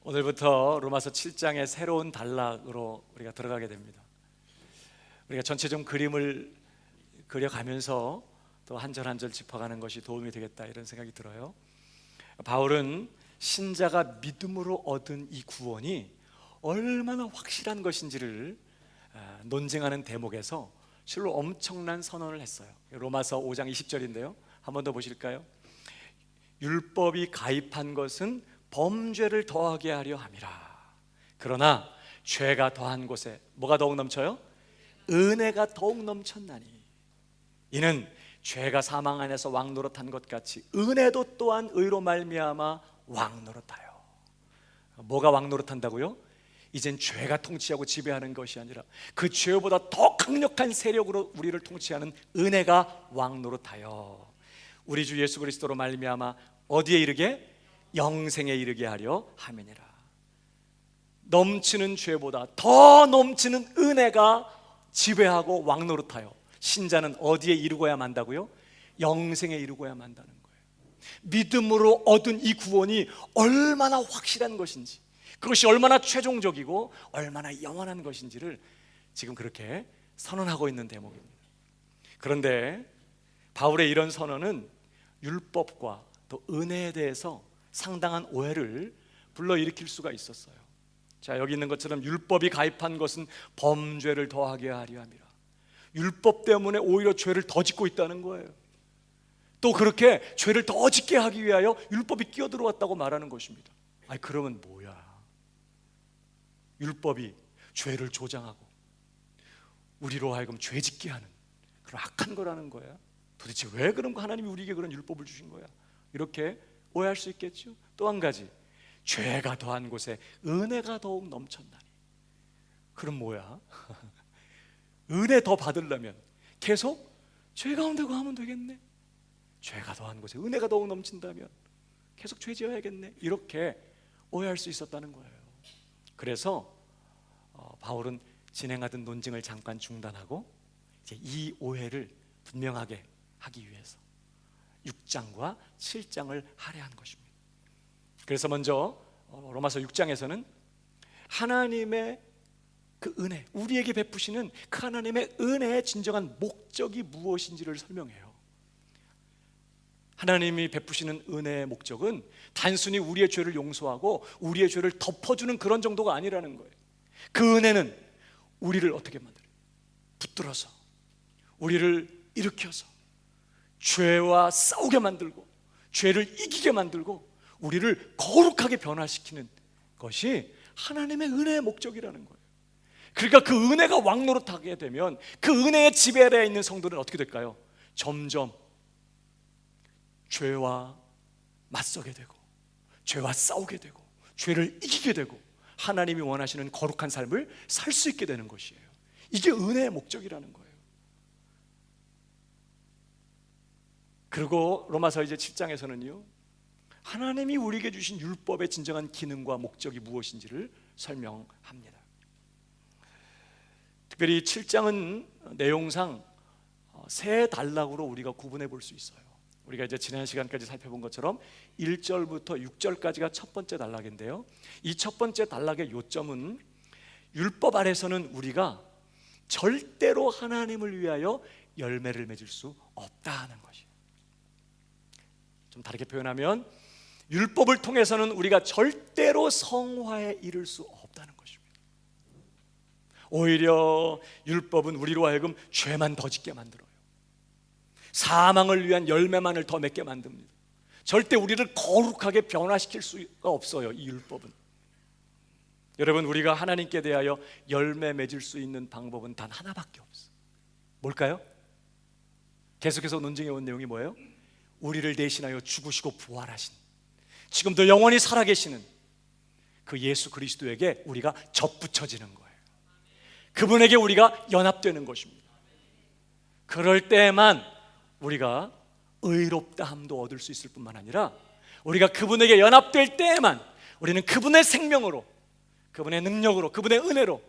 오늘부터 로마서 7장의 새로운 단락으로 우리가 들어가게 됩니다. 우리가 전체적 그림을 그려가면서 또 한 절 한 절 짚어가는 것이 도움이 되겠다 이런 생각이 들어요. 바울은 신자가 믿음으로 얻은 이 구원이 얼마나 확실한 것인지를 논증하는 대목에서 실로 엄청난 선언을 했어요. 로마서 5장 20절인데요 한 번 더 보실까요? 율법이 가입한 것은 범죄를 더하게 하려 함이라. 그러나 죄가 더한 곳에 뭐가 더욱 넘쳐요? 은혜가 더욱 넘쳤나니. 이는 죄가 사망 안에서 왕노릇한 것 같이 은혜도 또한 의로 말미암아 왕노릇하여. 뭐가 왕노릇한다고요? 이젠 죄가 통치하고 지배하는 것이 아니라 그 죄보다 더 강력한 세력으로 우리를 통치하는 은혜가 왕노릇하여 우리 주 예수 그리스도로 말미암아 어디에 이르게? 영생에 이르게 하려 함이니라. 넘치는 죄보다 더 넘치는 은혜가 지배하고 왕노릇하여 신자는 어디에 이르고야 만다고요? 영생에 이르고야 만다는 거예요. 믿음으로 얻은 이 구원이 얼마나 확실한 것인지, 그것이 얼마나 최종적이고 얼마나 영원한 것인지를 지금 그렇게 선언하고 있는 대목입니다. 그런데 바울의 이런 선언은 율법과 또 은혜에 대해서 상당한 오해를 불러일으킬 수가 있었어요. 자, 여기 있는 것처럼 율법이 가입한 것은 범죄를 더하게 하려 함이라. 율법 때문에 오히려 죄를 더 짓고 있다는 거예요. 또 그렇게 죄를 더 짓게 하기 위하여 율법이 끼어들어왔다고 말하는 것입니다. 아니 그러면 뭐야? 율법이 죄를 조장하고 우리로 하여금 죄 짓게 하는 그런 악한 거라는 거야. 도대체 왜 그런 거 하나님이 우리에게 그런 율법을 주신 거야? 이렇게 오해할 수 있겠죠. 또 한 가지, 죄가 더한 곳에 은혜가 더욱 넘쳤나니. 그럼 뭐야? 은혜 더 받으려면 계속 죄 가운데 거하면 되겠네. 죄가 더한 곳에 은혜가 더욱 넘친다면 계속 죄 지어야겠네. 이렇게 오해할 수 있었다는 거예요. 그래서 바울은 진행하던 논증을 잠깐 중단하고 이제 이 오해를 분명하게 하기 위해서 6장과 7장을 할애한 것입니다. 그래서 먼저 로마서 6장에서는 하나님의 그 은혜, 우리에게 베푸시는 그 하나님의 은혜의 진정한 목적이 무엇인지를 설명해요. 하나님이 베푸시는 은혜의 목적은 단순히 우리의 죄를 용서하고 우리의 죄를 덮어주는 그런 정도가 아니라는 거예요. 그 은혜는 우리를 어떻게 만들어요? 붙들어서 우리를 일으켜서 죄와 싸우게 만들고 죄를 이기게 만들고 우리를 거룩하게 변화시키는 것이 하나님의 은혜의 목적이라는 거예요. 그러니까 그 은혜가 왕노릇하게 되면 그 은혜의 지배 아래에 있는 성도는 어떻게 될까요? 점점 죄와 맞서게 되고 죄와 싸우게 되고 죄를 이기게 되고 하나님이 원하시는 거룩한 삶을 살 수 있게 되는 것이에요. 이게 은혜의 목적이라는 거예요. 그리고 로마서 이제 7장에서는요 하나님이 우리에게 주신 율법의 진정한 기능과 목적이 무엇인지를 설명합니다. 특별히 7장은 내용상 세 단락으로 우리가 구분해 볼 수 있어요. 우리가 이제 지난 시간까지 살펴본 것처럼 1절부터 6절까지가 첫 번째 단락인데요, 이 첫 번째 단락의 요점은 율법 아래서는 우리가 절대로 하나님을 위하여 열매를 맺을 수 없다는 것이에요. 좀 다르게 표현하면 율법을 통해서는 우리가 절대로 성화에 이를 수 없다는 것입니다. 오히려 율법은 우리로 하여금 죄만 더 짓게 만들어요. 사망을 위한 열매만을 더 맺게 만듭니다. 절대 우리를 거룩하게 변화시킬 수가 없어요. 이 율법은. 여러분, 우리가 하나님께 대하여 열매 맺을 수 있는 방법은 단 하나밖에 없어요. 뭘까요? 계속해서 논증해 온 내용이 뭐예요? 우리를 대신하여 죽으시고 부활하신, 지금도 영원히 살아계시는 그 예수 그리스도에게 우리가 접붙여지는 거예요. 그분에게 우리가 연합되는 것입니다. 그럴 때만 우리가 의롭다함도 얻을 수 있을 뿐만 아니라 우리가 그분에게 연합될 때에만 우리는 그분의 생명으로, 그분의 능력으로, 그분의 은혜로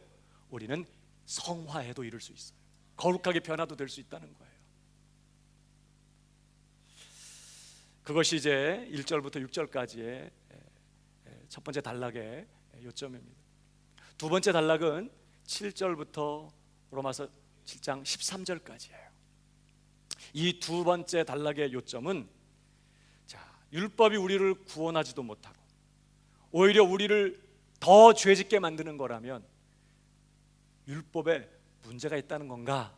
우리는 성화에도 이룰 수 있어요. 거룩하게 변화도 될 수 있다는 거예요. 그것이 이제 1절부터 6절까지의 첫 번째 단락의 요점입니다. 두 번째 단락은 7절부터 로마서 7장 13절까지예요. 이 두 번째 단락의 요점은 율법이 우리를 구원하지도 못하고 오히려 우리를 더 죄짓게 만드는 거라면 율법에 문제가 있다는 건가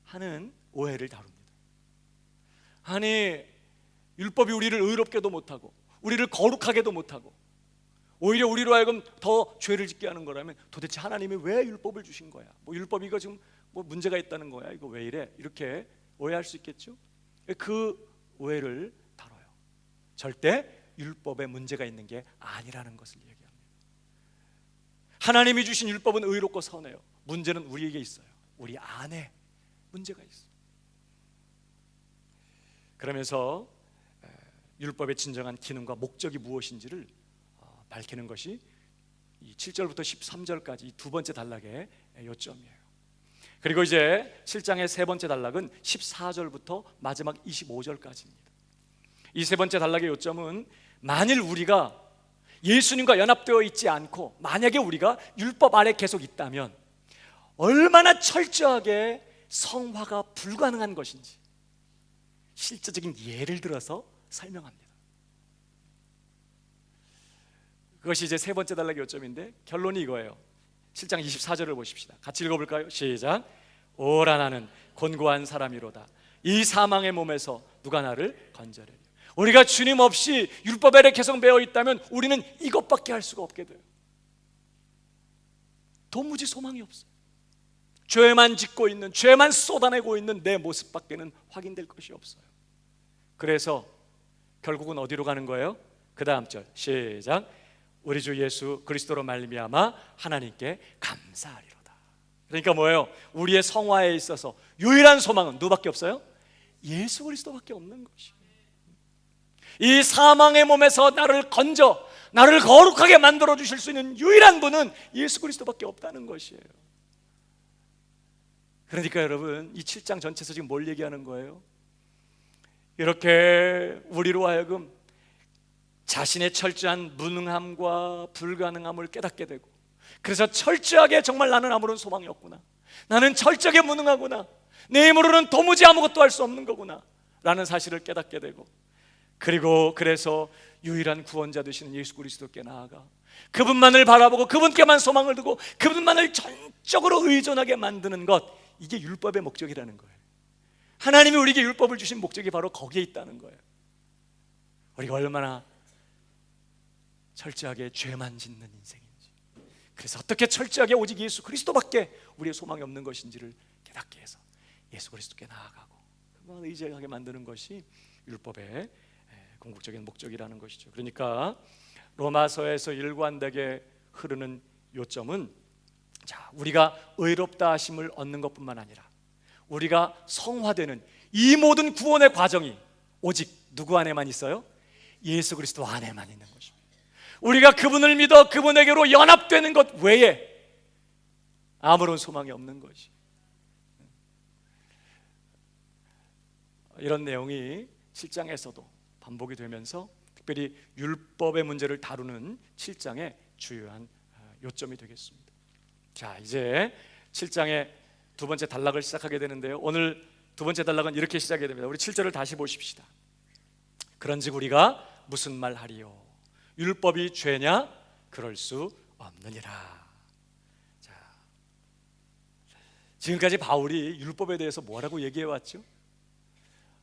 하는 오해를 다룹니다. 아니, 율법이 우리를 의롭게도 못하고 우리를 거룩하게도 못하고 오히려 우리로 하여금 더 죄를 짓게 하는 거라면 도대체 하나님이 왜 율법을 주신 거야? 율법이 이거 지금 문제가 있다는 거야? 이거 왜 이래? 이렇게 오해할 수 있겠죠? 그 오해를 다뤄요. 절대 율법에 문제가 있는 게 아니라는 것을 얘기합니다. 하나님이 주신 율법은 의롭고 선해요. 문제는 우리에게 있어요. 우리 안에 문제가 있어요. 그러면서 율법의 진정한 기능과 목적이 무엇인지를 밝히는 것이 이 7절부터 13절까지 이 두 번째 단락의 요점이에요. 그리고 이제 7장의 세 번째 단락은 14절부터 마지막 25절까지입니다. 이 세 번째 단락의 요점은 만일 우리가 예수님과 연합되어 있지 않고 만약에 우리가 율법 아래 계속 있다면 얼마나 철저하게 성화가 불가능한 것인지 실제적인 예를 들어서 설명합니다. 그것이 이제 세 번째 단락의 요점인데 결론이 이거예요. 7장 24절을 보십시다. 같이 읽어볼까요? 시작. 오라 나는 곤고한 사람이로다. 이 사망의 몸에서 누가 나를 건져내리. 우리가 주님 없이 율법 아래 계속 매여 있다면 우리는 이것밖에 할 수가 없게 돼요. 도무지 소망이 없어요. 죄만 짓고 있는, 죄만 쏟아내고 있는 내 모습밖에는 확인될 것이 없어요. 그래서 결국은 어디로 가는 거예요? 그 다음 절 시작. 우리 주 예수 그리스도로 말미암아 하나님께 감사하리로다. 그러니까 뭐예요? 우리의 성화에 있어서 유일한 소망은 누구밖에 없어요? 예수 그리스도밖에 없는 것이에요. 이 사망의 몸에서 나를 건져 나를 거룩하게 만들어 주실 수 있는 유일한 분은 예수 그리스도밖에 없다는 것이에요. 그러니까 여러분, 이 7장 전체에서 지금 뭘 얘기하는 거예요? 이렇게 우리로 하여금 자신의 철저한 무능함과 불가능함을 깨닫게 되고, 그래서 철저하게 정말 나는 아무런 소망이 없구나, 나는 철저하게 무능하구나, 내 힘으로는 도무지 아무것도 할 수 없는 거구나 라는 사실을 깨닫게 되고, 그리고 그래서 유일한 구원자 되시는 예수 그리스도께 나아가 그분만을 바라보고 그분께만 소망을 두고 그분만을 전적으로 의존하게 만드는 것, 이게 율법의 목적이라는 거예요. 하나님이 우리에게 율법을 주신 목적이 바로 거기에 있다는 거예요. 우리가 얼마나 철저하게 죄만 짓는 인생인지, 그래서 어떻게 철저하게 오직 예수 그리스도밖에 우리의 소망이 없는 것인지를 깨닫게 해서 예수 그리스도께 나아가고 그만 의지하게 만드는 것이 율법의 궁극적인 목적이라는 것이죠. 그러니까 로마서에서 일관되게 흐르는 요점은, 우리가 의롭다 하심을 얻는 것뿐만 아니라 우리가 성화되는 이 모든 구원의 과정이 오직 누구 안에만 있어요? 예수 그리스도 안에만 있는 것입니다. 우리가 그분을 믿어 그분에게로 연합되는 것 외에 아무런 소망이 없는 것이. 이런 내용이 7장에서도 반복이 되면서 특별히 율법의 문제를 다루는 7장의 주요한 요점이 되겠습니다. 자, 이제 7장의 두 번째 단락을 시작하게 되는데요, 오늘 두 번째 단락은 이렇게 시작이 됩니다. 우리 7절을 다시 보십시다. 그런즉 우리가 무슨 말 하리요? 율법이 죄냐? 그럴 수 없느니라. 자, 지금까지 바울이 율법에 대해서 뭐라고 얘기해 왔죠?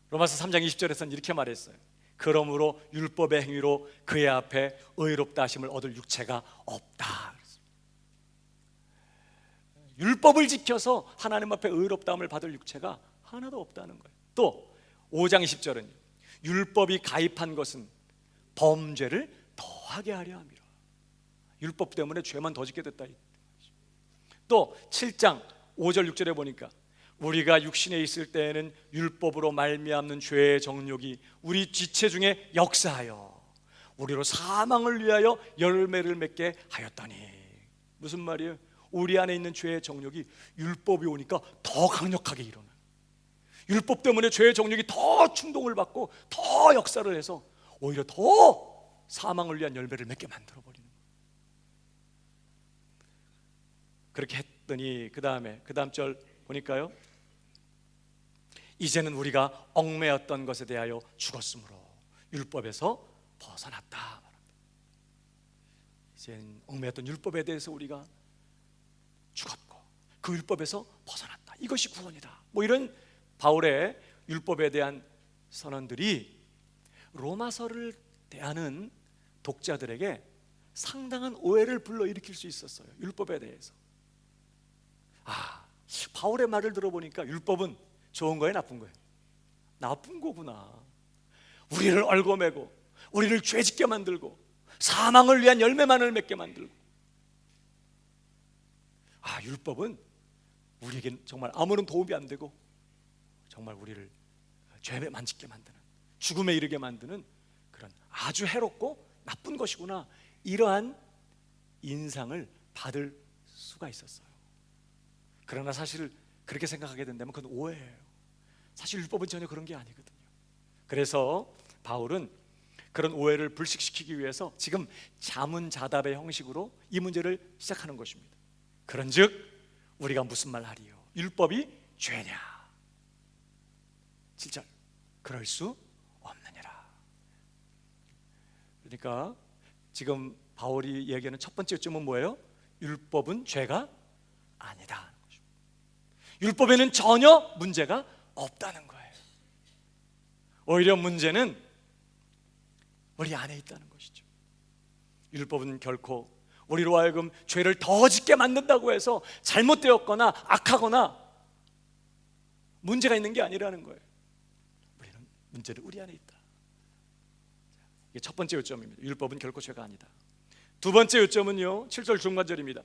로마서 3장 20절에서는 이렇게 말했어요. 그러므로 율법의 행위로 그의 앞에 의롭다 하심을 얻을 육체가 없다. 율법을 지켜서 하나님 앞에 의롭다함을 받을 육체가 하나도 없다는 거예요. 또 5장 20절은 율법이 가입한 것은 범죄를 더하게 하려 함이라. 율법 때문에 죄만 더 짓게 됐다. 또 7장 5절 6절에 보니까 우리가 육신에 있을 때에는 율법으로 말미암는 죄의 정욕이 우리 지체 중에 역사하여 우리로 사망을 위하여 열매를 맺게 하였다니. 무슨 말이에요? 우리 안에 있는 죄의 정욕이 율법이 오니까 더 강력하게 일어나요. 율법 때문에 죄의 정욕이 더 충동을 받고 더 역사를 해서 오히려 더 사망을 위한 열매를 맺게 만들어 버리는 거예요. 그렇게 했더니 그 다음 절 보니까요, 이제는 우리가 얽매였던 것에 대하여 죽었으므로 율법에서 벗어났다. 이젠 얽매였던 율법에 대해서 우리가 죽었고 그 율법에서 벗어났다. 이것이 구원이다. 뭐 이런 바울의 율법에 대한 선언들이 로마서를 대하는 독자들에게 상당한 오해를 불러일으킬 수 있었어요. 율법에 대해서. 바울의 말을 들어보니까 율법은 좋은 거예요, 나쁜 거예요? 나쁜 거구나. 우리를 얽어매고 우리를 죄짓게 만들고 사망을 위한 열매만을 맺게 만들고, 율법은 우리에겐 정말 아무런 도움이 안 되고 정말 우리를 죄에 만지게 만드는, 죽음에 이르게 만드는 그런 아주 해롭고 나쁜 것이구나, 이러한 인상을 받을 수가 있었어요. 그러나 사실 그렇게 생각하게 된다면 그건 오해예요. 사실 율법은 전혀 그런 게 아니거든요. 그래서 바울은 그런 오해를 불식시키기 위해서 지금 자문자답의 형식으로 이 문제를 시작하는 것입니다. 그런즉 우리가 무슨 말 하리요? 율법이 죄냐? 7절, 그럴 수 없느니라. 그러니까 지금 바울이 얘기하는 첫 번째 요점은 뭐예요? 율법은 죄가 아니다. 율법에는 전혀 문제가 없다는 거예요. 오히려 문제는 우리 안에 있다는 것이죠. 율법은 결코 우리로 하여금 죄를 더 짓게 만든다고 해서 잘못되었거나 악하거나 문제가 있는 게 아니라는 거예요. 우리는 문제를 우리 안에 있다. 이게 첫 번째 요점입니다. 율법은 결코 죄가 아니다. 두 번째 요점은요, 7절 중간절입니다.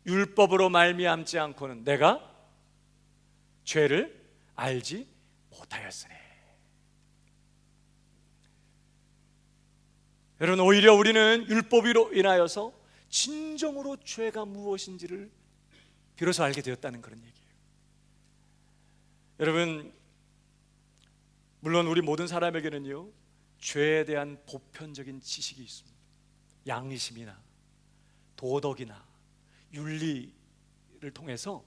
율법으로 말미암지 않고는 내가 죄를 알지 못하였으니. 여러분, 오히려 우리는 율법으로 인하여서 진정으로 죄가 무엇인지를 비로소 알게 되었다는 그런 얘기예요. 여러분, 물론 우리 모든 사람에게는요, 죄에 대한 보편적인 지식이 있습니다. 양심이나 도덕이나 윤리를 통해서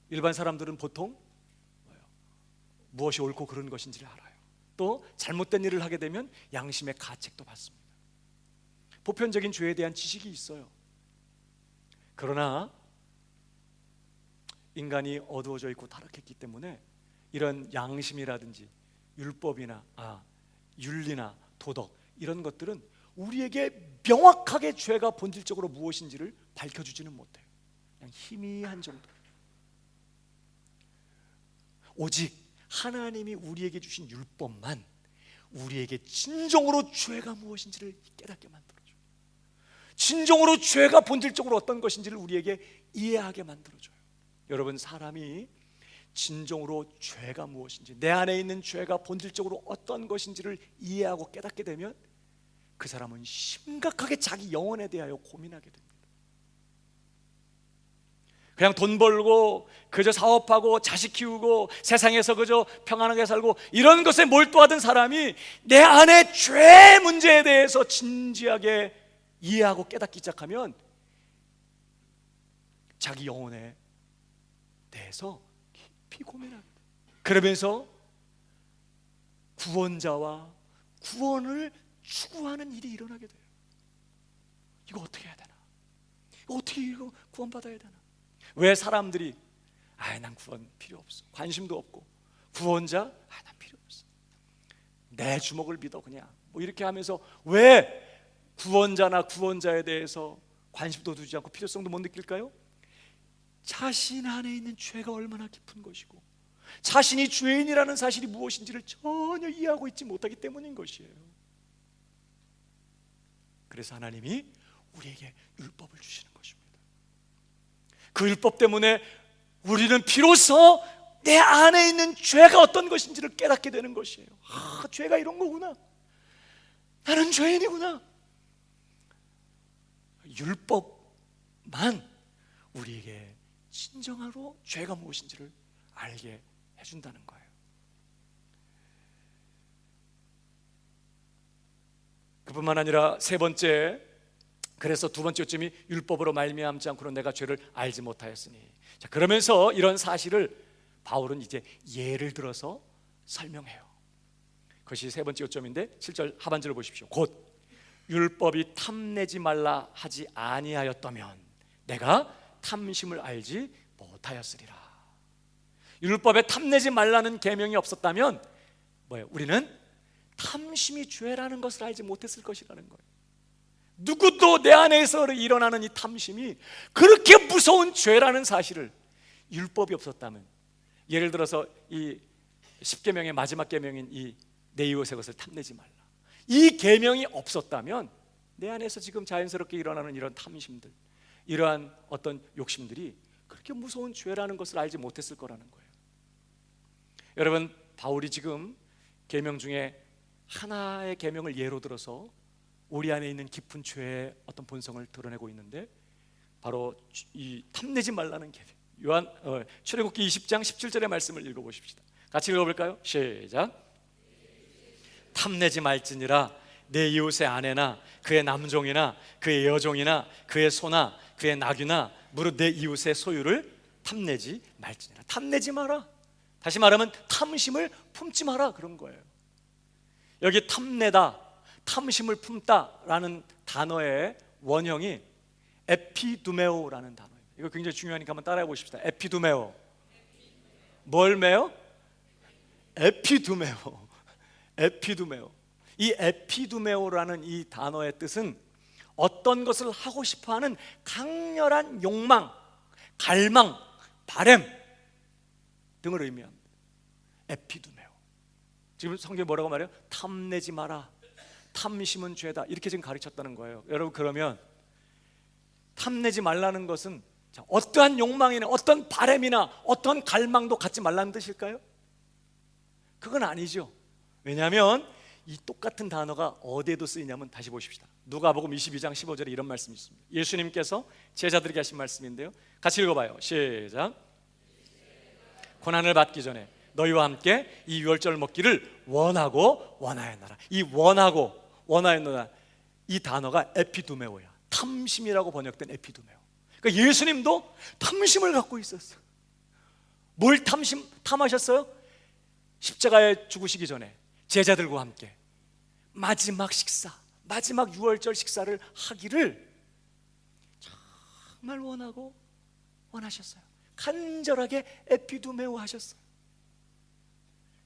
일반 사람들은 보통 무엇이 옳고 그른 것인지를 알아요. 또 잘못된 일을 하게 되면 양심의 가책도 받습니다. 보편적인 죄에 대한 지식이 있어요. 그러나 인간이 어두워져 있고 타락했기 때문에 이런 양심이라든지 율법이나 윤리나 도덕, 이런 것들은 우리에게 명확하게 죄가 본질적으로 무엇인지를 밝혀주지는 못해요. 그냥 희미한 정도. 오직 하나님이 우리에게 주신 율법만 우리에게 진정으로 죄가 무엇인지를 깨닫게 만들어줘요. 진정으로 죄가 본질적으로 어떤 것인지를 우리에게 이해하게 만들어줘요. 여러분, 사람이 진정으로 죄가 무엇인지, 내 안에 있는 죄가 본질적으로 어떤 것인지를 이해하고 깨닫게 되면 그 사람은 심각하게 자기 영혼에 대하여 고민하게 됩니다. 그냥 돈 벌고 그저 사업하고 자식 키우고 세상에서 그저 평안하게 살고 이런 것에 몰두하던 사람이 내 안의 죄 문제에 대해서 진지하게 이해하고 깨닫기 시작하면 자기 영혼에 대해서 깊이 고민합니다. 그러면서 구원자와 구원을 추구하는 일이 일어나게 돼요. 이거 어떻게 해야 되나? 어떻게 구원받아야 되나? 왜 사람들이 난 구원 필요 없어, 관심도 없고, 구원자 난 필요 없어, 내 주먹을 믿어 그냥, 뭐 이렇게 하면서 왜 구원자나 구원자에 대해서 관심도 두지 않고 필요성도 못 느낄까요? 자신 안에 있는 죄가 얼마나 깊은 것이고 자신이 죄인이라는 사실이 무엇인지를 전혀 이해하고 있지 못하기 때문인 것이에요. 그래서 하나님이 우리에게 율법을 주시는 것입니다. 그 율법 때문에 우리는 비로소 내 안에 있는 죄가 어떤 것인지를 깨닫게 되는 것이에요. 죄가 이런 거구나, 나는 죄인이구나. 율법만 우리에게 진정으로 죄가 무엇인지를 알게 해준다는 거예요. 그뿐만 아니라 세 번째, 그래서 두 번째 요점이 율법으로 말미암지 않고는 내가 죄를 알지 못하였으니. 자, 그러면서 이런 사실을 바울은 이제 예를 들어서 설명해요. 그것이 세 번째 요점인데 7절 하반절을 보십시오. 곧 율법이 탐내지 말라 하지 아니하였다면 내가 탐심을 알지 못하였으리라. 율법에 탐내지 말라는 계명이 없었다면 뭐예요? 우리는 탐심이 죄라는 것을 알지 못했을 것이라는 거예요. 누구도 내 안에서 일어나는 이 탐심이 그렇게 무서운 죄라는 사실을 율법이 없었다면, 예를 들어서 이 10계명의 마지막 계명인 이 내 이웃의 것을 탐내지 말라, 이 계명이 없었다면 내 안에서 지금 자연스럽게 일어나는 이런 탐심들, 이러한 어떤 욕심들이 그렇게 무서운 죄라는 것을 알지 못했을 거라는 거예요. 여러분, 바울이 지금 계명 중에 하나의 계명을 예로 들어서 우리 안에 있는 깊은 죄의 어떤 본성을 드러내고 있는데, 바로 이 탐내지 말라는 계명. 출애굽기 20장 17절의 말씀을 읽어보십시다. 같이 읽어볼까요? 시작. 탐내지 말지니라 내 이웃의 아내나 그의 남종이나 그의 여종이나 그의 소나 그의 나귀나 무릇 내 이웃의 소유를 탐내지 말지니라. 탐내지 마라. 다시 말하면 탐심을 품지 마라, 그런 거예요. 여기 탐내다, 탐심을 품다라는 단어의 원형이 에피두메오라는 단어예요. 이거 굉장히 중요하니까 한번 따라해 보십시다. 에피두메오. 뭘 매요? 에피두메오. 에피두메오. 이 에피두메오라는 이 단어의 뜻은 어떤 것을 하고 싶어하는 강렬한 욕망, 갈망, 바램 등을 의미합니다. 에피두메오. 지금 성경이 뭐라고 말해요? 탐내지 마라, 탐심은 죄다, 이렇게 지금 가르쳤다는 거예요. 여러분, 그러면 탐내지 말라는 것은 어떠한 욕망이나 어떤 바램이나 어떤 갈망도 갖지 말라는 뜻일까요? 그건 아니죠. 왜냐하면 이 똑같은 단어가 어디에도 쓰이냐면, 다시 보십시다. 누가복음 22장 15절에 이런 말씀이 있습니다. 예수님께서 제자들에게 하신 말씀인데요, 같이 읽어봐요. 시작. 고난을 받기 전에 너희와 함께 이 유월절 먹기를 원하고 원하였나라. 이 원하고 원하였나라, 이 단어가 에피두메오야. 탐심이라고 번역된 에피두메오. 그러니까 예수님도 탐심을 갖고 있었어요. 뭘 탐하셨어요? 십자가에 죽으시기 전에 제자들과 함께 마지막 식사, 마지막 유월절 식사를 하기를 정말 원하고 원하셨어요. 간절하게 에피두메오 하셨어요.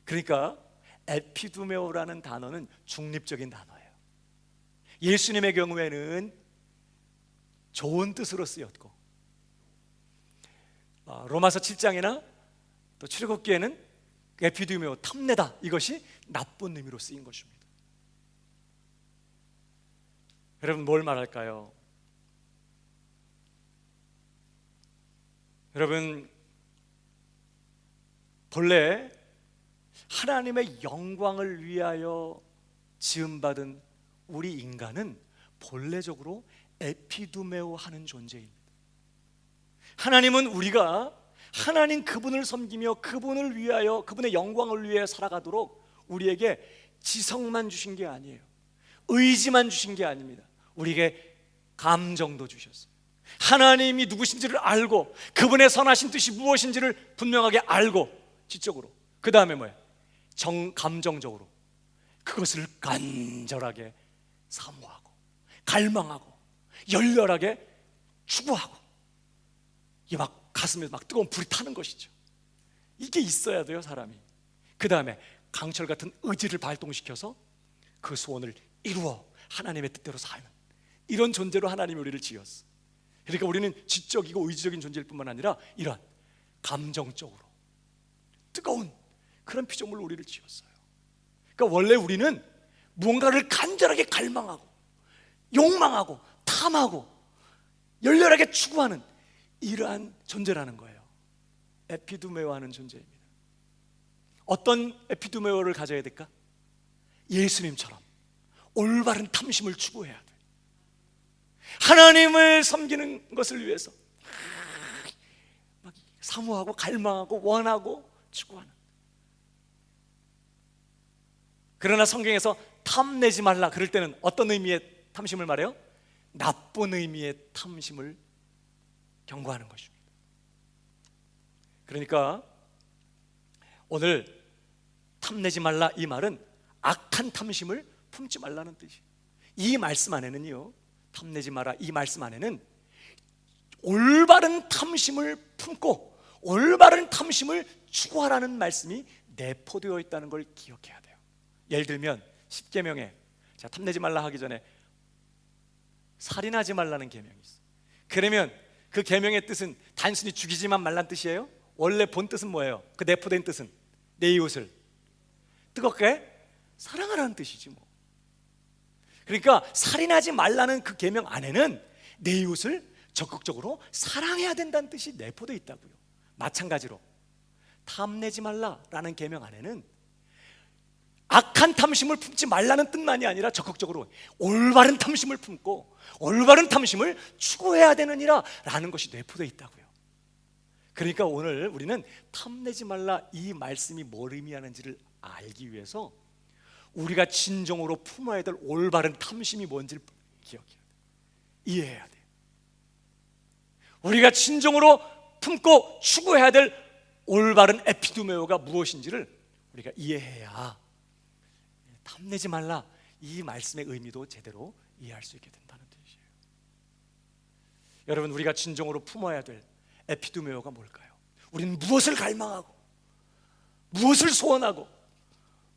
그러니까 에피두메오라는 단어는 중립적인 단어예요. 예수님의 경우에는 좋은 뜻으로 쓰였고, 로마서 7장이나 또 출애굽기에는 에피두메오, 탐내다, 이것이 나쁜 의미로 쓰인 것입니다. 여러분, 뭘 말할까요? 여러분, 본래 하나님의 영광을 위하여 지음받은 우리 인간은 본래적으로 에피두메오 하는 존재입니다. 하나님은 우리가 하나님 그분을 섬기며 그분을 위하여, 그분의 영광을 위해 살아가도록 우리에게 지성만 주신 게 아니에요. 의지만 주신 게 아닙니다. 우리에게 감정도 주셨어요. 하나님이 누구신지를 알고 그분의 선하신 뜻이 무엇인지를 분명하게 알고 지적으로, 그 다음에 뭐예요? 감정적으로 그것을 간절하게 사모하고 갈망하고 열렬하게 추구하고, 이게 막 가슴에 막 뜨거운 불이 타는 것이죠. 이게 있어야 돼요, 사람이. 그 다음에 강철 같은 의지를 발동시켜서 그 소원을 이루어 하나님의 뜻대로 사는, 이런 존재로 하나님이 우리를 지었어. 그러니까 우리는 지적이고 의지적인 존재일 뿐만 아니라 이런 감정적으로 뜨거운 그런 피조물로 우리를 지었어요. 그러니까 원래 우리는 무언가를 간절하게 갈망하고 욕망하고 탐하고 열렬하게 추구하는 이러한 존재라는 거예요. 에피두메오 하는 존재입니다. 어떤 에피두메오를 가져야 될까? 예수님처럼 올바른 탐심을 추구해야 돼. 하나님을 섬기는 것을 위해서 막 사모하고 갈망하고 원하고 추구하는. 그러나 성경에서 탐내지 말라 그럴 때는 어떤 의미의 탐심을 말해요? 나쁜 의미의 탐심을 경고하는 것입니다. 그러니까 오늘 탐내지 말라 이 말은 악한 탐심을 품지 말라는 뜻이에요. 이 말씀 안에는요, 탐내지 마라 이 말씀 안에는 올바른 탐심을 품고 올바른 탐심을 추구하라는 말씀이 내포되어 있다는 걸 기억해야 돼요. 예를 들면 10계명에 자, 탐내지 말라 하기 전에 살인하지 말라는 계명이 있어요. 그러면 그 계명의 뜻은 단순히 죽이지만 말란 뜻이에요? 원래 본 뜻은 뭐예요? 그 내포된 뜻은 내 이웃을 뜨겁게 사랑하라는 뜻이지 뭐. 그러니까 살인하지 말라는 그 계명 안에는 내 이웃을 적극적으로 사랑해야 된다는 뜻이 내포되어 있다고요. 마찬가지로 탐내지 말라라는 계명 안에는 악한 탐심을 품지 말라는 뜻만이 아니라 적극적으로 올바른 탐심을 품고 올바른 탐심을 추구해야 되느니라 라는 것이 내포되어 있다고요. 그러니까 오늘 우리는 탐내지 말라 이 말씀이 뭘 의미하는지를 알기 위해서 우리가 진정으로 품어야 될 올바른 탐심이 뭔지를 기억해야 돼요. 이해해야 돼요. 우리가 진정으로 품고 추구해야 될 올바른 에피두메오가 무엇인지를 우리가 이해해야 탐내지 말라 이 말씀의 의미도 제대로 이해할 수 있게 된다는 뜻이에요. 여러분, 우리가 진정으로 품어야 될 에피두메오가 뭘까요? 우리는 무엇을 갈망하고 무엇을 소원하고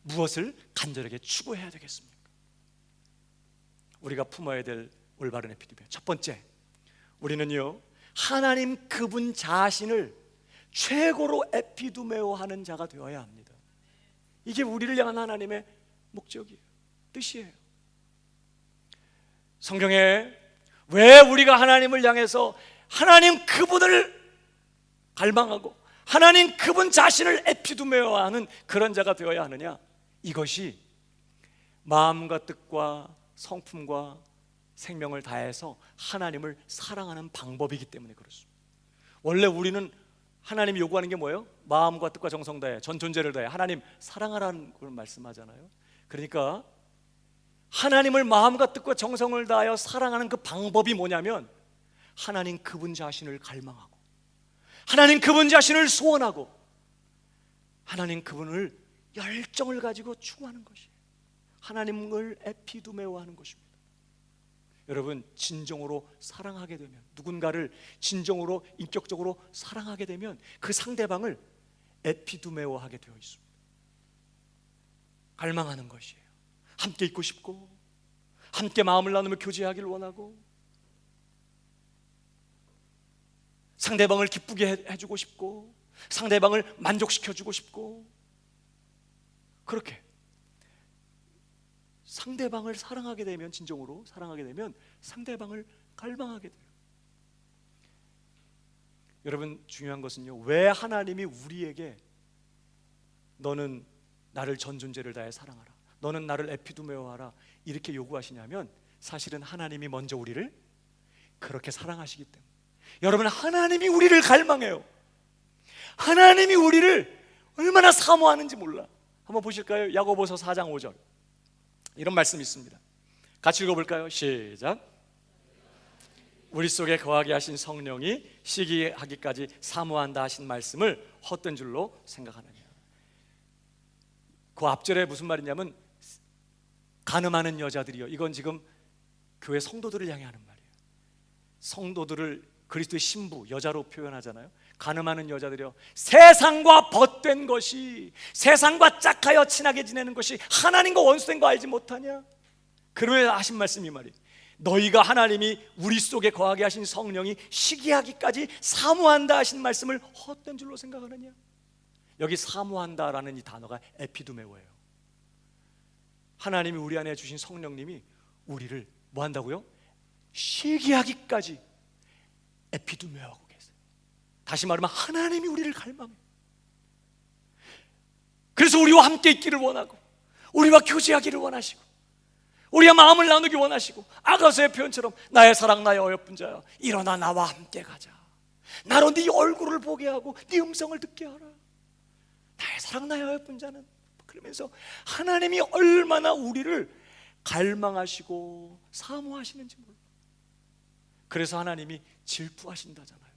무엇을 간절하게 추구해야 되겠습니까? 우리가 품어야 될 올바른 에피두메오, 첫 번째, 우리는요 하나님 그분 자신을 최고로 에피두메오 하는 자가 되어야 합니다. 이게 우리를 향한 하나님의 목적이에요. 뜻이에요. 성경에 왜 우리가 하나님을 향해서 하나님 그분을 갈망하고 하나님 그분 자신을 에피두메오 하는 그런 자가 되어야 하느냐? 이것이 마음과 뜻과 성품과 생명을 다해서 하나님을 사랑하는 방법이기 때문에 그렇습니다. 원래 우리는 하나님이 요구하는 게 뭐예요? 마음과 뜻과 정성 다해 전 존재를 다해 하나님 사랑하라는 걸 말씀하잖아요. 그러니까 하나님을 마음과 뜻과 정성을 다하여 사랑하는 그 방법이 뭐냐면 하나님 그분 자신을 갈망하고 하나님 그분 자신을 소원하고 하나님 그분을 열정을 가지고 추구하는 것이에요. 하나님을 에피두메오 하는 것입니다. 여러분, 진정으로 사랑하게 되면, 누군가를 진정으로 인격적으로 사랑하게 되면 그 상대방을 에피두메오 하게 되어 있습니다. 갈망하는 것이에요. 함께 있고 싶고 함께 마음을 나누며 교제하기를 원하고 상대방을 기쁘게 해주고 싶고 상대방을 만족시켜주고 싶고 그렇게 상대방을 사랑하게 되면, 진정으로 사랑하게 되면 상대방을 갈망하게 돼요. 여러분, 중요한 것은요, 왜 하나님이 우리에게 너는 나를 전 존재를 다해 사랑하라, 너는 나를 에피두메오 하라 이렇게 요구하시냐면 사실은 하나님이 먼저 우리를 그렇게 사랑하시기 때문에. 여러분, 하나님이 우리를 갈망해요. 하나님이 우리를 얼마나 사모하는지 몰라. 한번 보실까요? 야고보서 4장 5절 이런 말씀이 있습니다. 같이 읽어볼까요? 시작. 우리 속에 거하게 하신 성령이 시기하기까지 사모한다 하신 말씀을 헛된 줄로 생각하느냐. 그 앞절에 무슨 말이냐면 간음하는 여자들이요, 이건 지금 교회 성도들을 향해 하는 말이에요. 성도들을 그리스도의 신부, 여자로 표현하잖아요. 간음하는 여자들이요, 세상과 벗된 것이, 세상과 짝하여 친하게 지내는 것이 하나님과 원수된 거 알지 못하냐? 그러면 하신 말씀이 말이에요. 너희가 하나님이 우리 속에 거하게 하신 성령이 시기하기까지 사모한다 하신 말씀을 헛된 줄로 생각하느냐? 여기 사모한다라는 이 단어가 에피두메오예요. 하나님이 우리 안에 주신 성령님이 우리를 뭐 한다고요? 시기하기까지 에피두메오하고 계세요. 다시 말하면 하나님이 우리를 갈망해요. 그래서 우리와 함께 있기를 원하고 우리와 교제하기를 원하시고 우리와 마음을 나누기 원하시고, 아가서의 표현처럼 나의 사랑 나의 어여쁜 자야 일어나 나와 함께 가자. 나로 네 얼굴을 보게 하고 네 음성을 듣게 하라. 나의 사랑 나의 어여쁜 자는, 그러면서 하나님이 얼마나 우리를 갈망하시고 사모하시는지 몰라. 그래서 하나님이 질투하신다잖아요.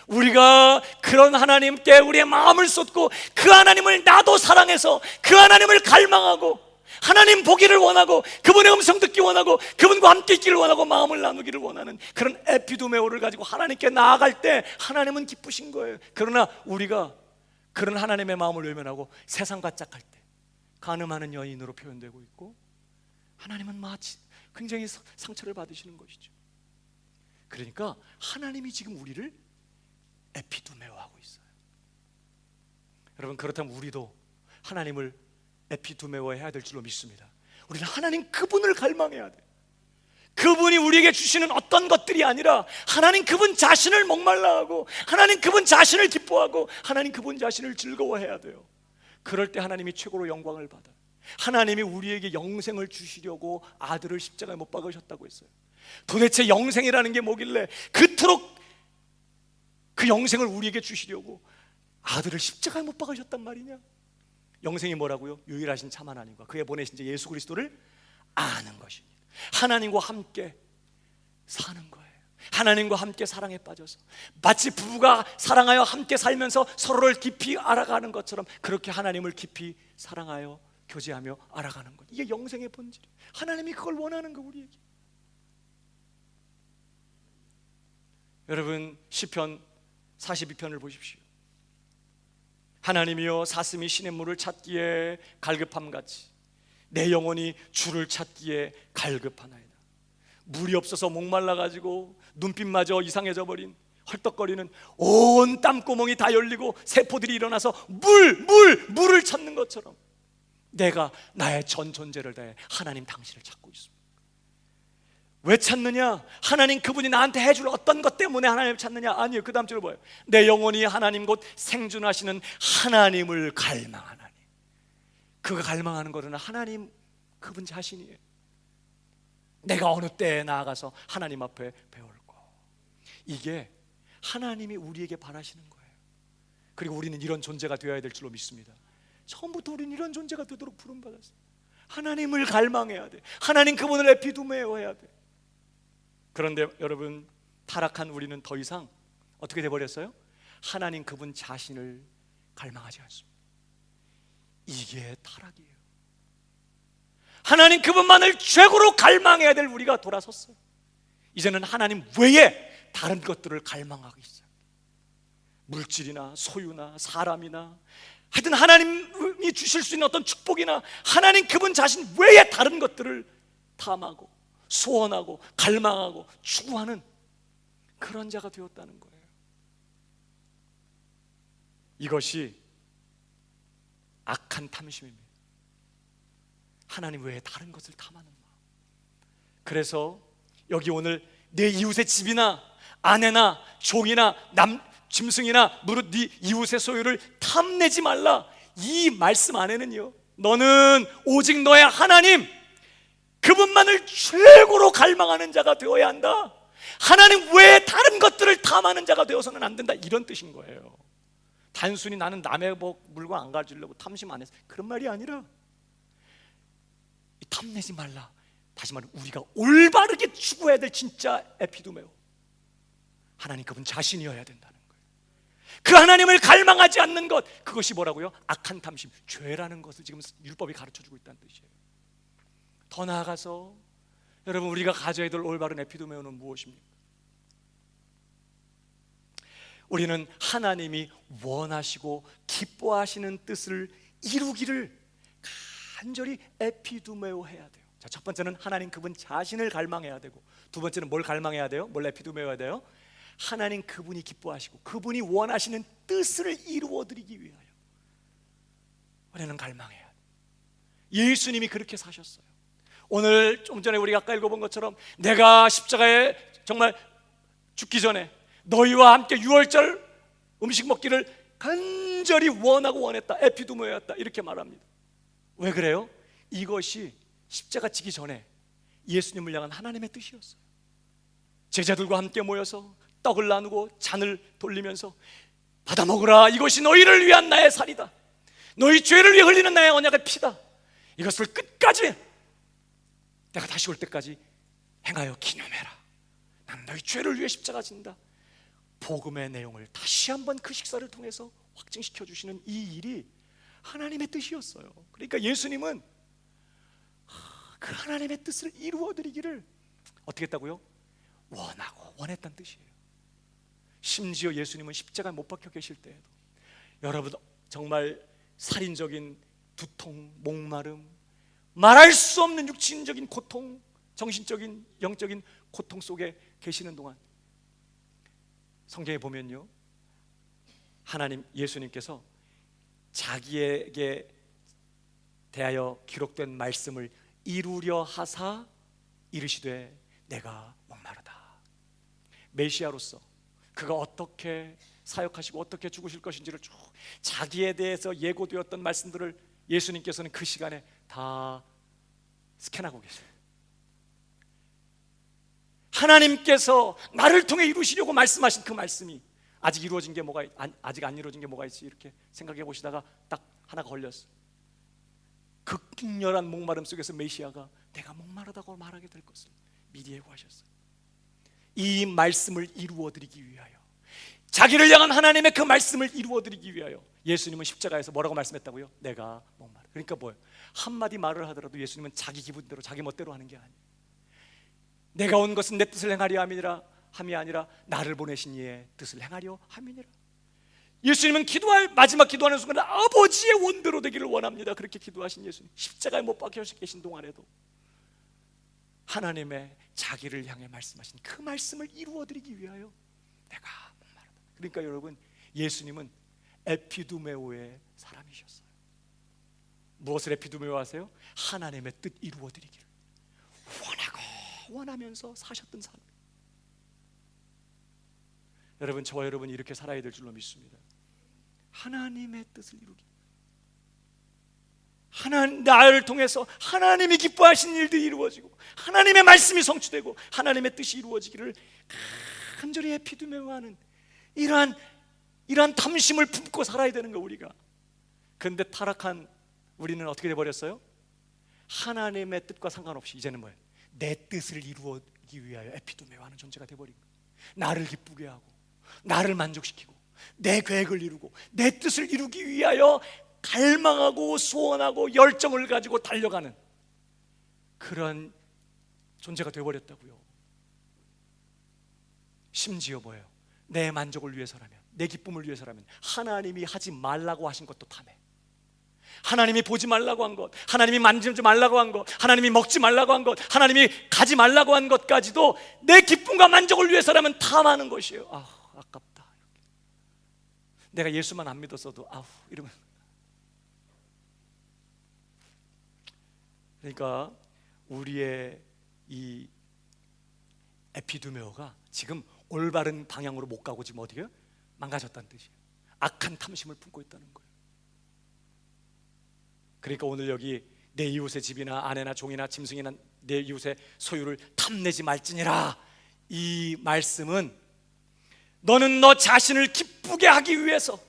우리가 그런 하나님께 우리의 마음을 쏟고 그 하나님을 나도 사랑해서 그 하나님을 갈망하고 하나님 보기를 원하고 그분의 음성 듣기 원하고 그분과 함께 있기를 원하고 마음을 나누기를 원하는 그런 에피두메오를 가지고 하나님께 나아갈 때 하나님은 기쁘신 거예요. 그러나 우리가 그런 하나님의 마음을 외면하고 세상과 짝할 때 간음하는 여인으로 표현되고 있고, 하나님은 마치 굉장히 상처를 받으시는 것이죠. 그러니까 하나님이 지금 우리를 에피두메오하고 있어요. 여러분, 그렇다면 우리도 하나님을 에피두메오해야 될 줄로 믿습니다. 우리는 하나님 그분을 갈망해야 돼요. 그분이 우리에게 주시는 어떤 것들이 아니라 하나님 그분 자신을 목말라하고 하나님 그분 자신을 기뻐하고 하나님 그분 자신을 즐거워해야 돼요. 그럴 때 하나님이 최고로 영광을 받아요. 하나님이 우리에게 영생을 주시려고 아들을 십자가에 못 박으셨다고 했어요. 도대체 영생이라는 게 뭐길래 그토록 그 영생을 우리에게 주시려고 아들을 십자가에 못 박으셨단 말이냐? 영생이 뭐라고요? 유일하신 참 하나님과 그의 보내신 자 예수 그리스도를 아는 것입니다. 하나님과 함께 사는 거예요. 하나님과 함께 사랑에 빠져서 마치 부부가 사랑하여 함께 살면서 서로를 깊이 알아가는 것처럼 그렇게 하나님을 깊이 사랑하여 교제하며 알아가는 것, 이게 영생의 본질이에요. 하나님이 그걸 원하는 거 우리에게. 여러분, 시편 42편을 보십시오. 하나님이여, 사슴이 시냇물을 찾기에 갈급함같이 내 영혼이 주를 찾기에 갈급하나이다. 물이 없어서 목말라가지고 눈빛마저 이상해져 버린, 헐떡거리는 온 땀구멍이 다 열리고 세포들이 일어나서 물을 찾는 것처럼 내가 나의 전 존재를 다해 하나님 당신을 찾고 있습니다. 왜 찾느냐? 하나님 그분이 나한테 해줄 어떤 것 때문에 하나님을 찾느냐? 아니요. 그 다음 줄 뭐예요? 내 영혼이 하나님 곧 생존하시는 하나님을 갈망하나니. 그가 갈망하는 것은 하나님 그분 자신이에요. 내가 어느 때에 나아가서 하나님 앞에 배울고, 이게 하나님이 우리에게 바라시는 거예요. 그리고 우리는 이런 존재가 되어야 될 줄로 믿습니다. 처음부터 우리는 이런 존재가 되도록 부름받았어요. 하나님을 갈망해야 돼. 하나님 그분을 에피두메오해야 돼. 그런데 여러분, 타락한 우리는 더 이상 어떻게 돼버렸어요? 하나님 그분 자신을 갈망하지 않습니다. 이게 타락이에요. 하나님 그분만을 최고로 갈망해야 될 우리가 돌아섰어요. 이제는 하나님 외에 다른 것들을 갈망하고 있어요. 물질이나 소유나 사람이나 하여튼 하나님이 주실 수 있는 어떤 축복이나 하나님 그분 자신 외에 다른 것들을 탐하고 소원하고 갈망하고 추구하는 그런 자가 되었다는 거예요. 이것이 악한 탐심입니다. 하나님 외에 다른 것을 탐하는 마음. 그래서 여기 오늘 내 이웃의 집이나 아내나 종이나 짐승이나 무릇 네 이웃의 소유를 탐내지 말라, 이 말씀 안에는요, 너는 오직 너의 하나님 그분만을 최고로 갈망하는 자가 되어야 한다. 하나님 외에 다른 것들을 탐하는 자가 되어서는 안 된다, 이런 뜻인 거예요. 단순히 나는 남의 물건 안 가지려고 탐심 안 해서 그런 말이 아니라, 탐내지 말라, 다시 말해 우리가 올바르게 추구해야 될 진짜 에피두메오, 하나님 그분 자신이어야 된다는 거예요. 그 하나님을 갈망하지 않는 것, 그것이 뭐라고요? 악한 탐심, 죄라는 것을 지금 율법이 가르쳐주고 있다는 뜻이에요. 더 나아가서 여러분, 우리가 가져야 될 올바른 에피두메오는 무엇입니까? 우리는 하나님이 원하시고 기뻐하시는 뜻을 이루기를 간절히 에피두메오 해야 돼요. 자, 첫 번째는 하나님 그분 자신을 갈망해야 되고, 두 번째는 뭘 갈망해야 돼요? 뭘 에피두메오 해야 돼요? 하나님 그분이 기뻐하시고 그분이 원하시는 뜻을 이루어드리기 위하여 우리는 갈망해야 돼요. 예수님이 그렇게 사셨어요. 오늘 좀 전에 우리가 아까 읽어본 것처럼 내가 십자가에 정말 죽기 전에 너희와 함께 유월절 음식 먹기를 간절히 원하고 원했다, 에피두메오였다, 이렇게 말합니다. 왜 그래요? 이것이 십자가 지기 전에 예수님을 향한 하나님의 뜻이었어요. 제자들과 함께 모여서 떡을 나누고 잔을 돌리면서 받아 먹으라, 이것이 너희를 위한 나의 살이다, 너희 죄를 위해 흘리는 나의 언약의 피다, 이것을 끝까지 내가 다시 올 때까지 행하여 기념해라. 나는 너희 죄를 위해 십자가 진다. 복음의 내용을 다시 한번 그 식사를 통해서 확증시켜 주시는 이 일이 하나님의 뜻이었어요. 그러니까 예수님은 그 하나님의 뜻을 이루어드리기를 어떻게 했다고요? 원하고 원했다는 뜻이에요. 심지어 예수님은 십자가에 못 박혀 계실 때에도 여러분 정말 살인적인 두통, 목마름, 말할 수 없는 육신적인 고통, 정신적인, 영적인 고통 속에 계시는 동안 성경에 보면요, 하나님 예수님께서 자기에게 대하여 기록된 말씀을 이루려 하사 이르시되 내가 목마르다. 메시아로서 그가 어떻게 사역하시고 어떻게 죽으실 것인지를 쭉 자기에 대해서 예고되었던 말씀들을 예수님께서는 그 시간에 다 스캔하고 계세요. 하나님께서 나를 통해 이루시려고 말씀하신 그 말씀이 아직 이루어진 게 뭐가 아직 안 이루어진 게 뭐가 있지 이렇게 생각해 보시다가 딱 하나가 걸렸어요. 극렬한 목마름 속에서 메시아가 내가 목마르다고 말하게 될 것을 미리 예고하셨어요. 이 말씀을 이루어드리기 위하여, 자기를 향한 하나님의 그 말씀을 이루어드리기 위하여 예수님은 십자가에서 뭐라고 말씀했다고요? 내가 목마르다. 그러니까 뭐예요? 한마디 말을 하더라도 예수님은 자기 기분대로 자기 멋대로 하는 게 아니에요. 내가 온 것은 내 뜻을 행하려 함이 아니라 나를 보내신 이의 뜻을 행하려 함이니라. 예수님은 마지막 기도하는 순간에 아버지의 원대로 되기를 원합니다. 그렇게 기도하신 예수님, 십자가에 못 박혀 계신 동안에도 하나님의 자기를 향해 말씀하신 그 말씀을 이루어드리기 위하여 내가 목마르다. 그러니까 여러분, 예수님은 에피두메오의 사람이셨어요. 무엇을 에피두메오 하세요? 하나님의 뜻 이루어드리기를 원하고 원하면서 사셨던 사람. 여러분, 저와 여러분이 이렇게 살아야 될 줄로 믿습니다. 하나님의 뜻을 이루기, 나를 통해서 하나님이 기뻐하신 일들이 이루어지고 하나님의 말씀이 성취되고 하나님의 뜻이 이루어지기를 간절히 에피두메오하는 이러한 탐심을 품고 살아야 되는 거 우리가. 그런데 타락한 우리는 어떻게 돼버렸어요? 하나님의 뜻과 상관없이 이제는 뭐예요? 내 뜻을 이루기 위하여 에피두메오하는 존재가 돼버린 거예요. 나를 기쁘게 하고 나를 만족시키고 내 계획을 이루고 내 뜻을 이루기 위하여 갈망하고 소원하고 열정을 가지고 달려가는 그런 존재가 되어버렸다고요. 심지어 뭐예요? 내 만족을 위해서라면, 내 기쁨을 위해서라면 하나님이 하지 말라고 하신 것도 탐해. 하나님이 보지 말라고 한 것, 하나님이 만지지 말라고 한 것, 하나님이 먹지 말라고 한 것, 하나님이 가지 말라고 한 것까지도 내 기쁨과 만족을 위해서라면 탐하는 것이에요. 아깝다. 내가 예수만 안 믿었어도 이러면. 그러니까 우리의 이 에피두메오가 지금 올바른 방향으로 못 가고 지금 어디가 망가졌다는 뜻이에요. 악한 탐심을 품고 있다는 거예요. 그러니까 오늘 여기 내 이웃의 집이나 아내나 종이나 짐승이나 내 이웃의 소유를 탐내지 말지니라, 이 말씀은 너는 너 자신을 기쁘게 하기 위해서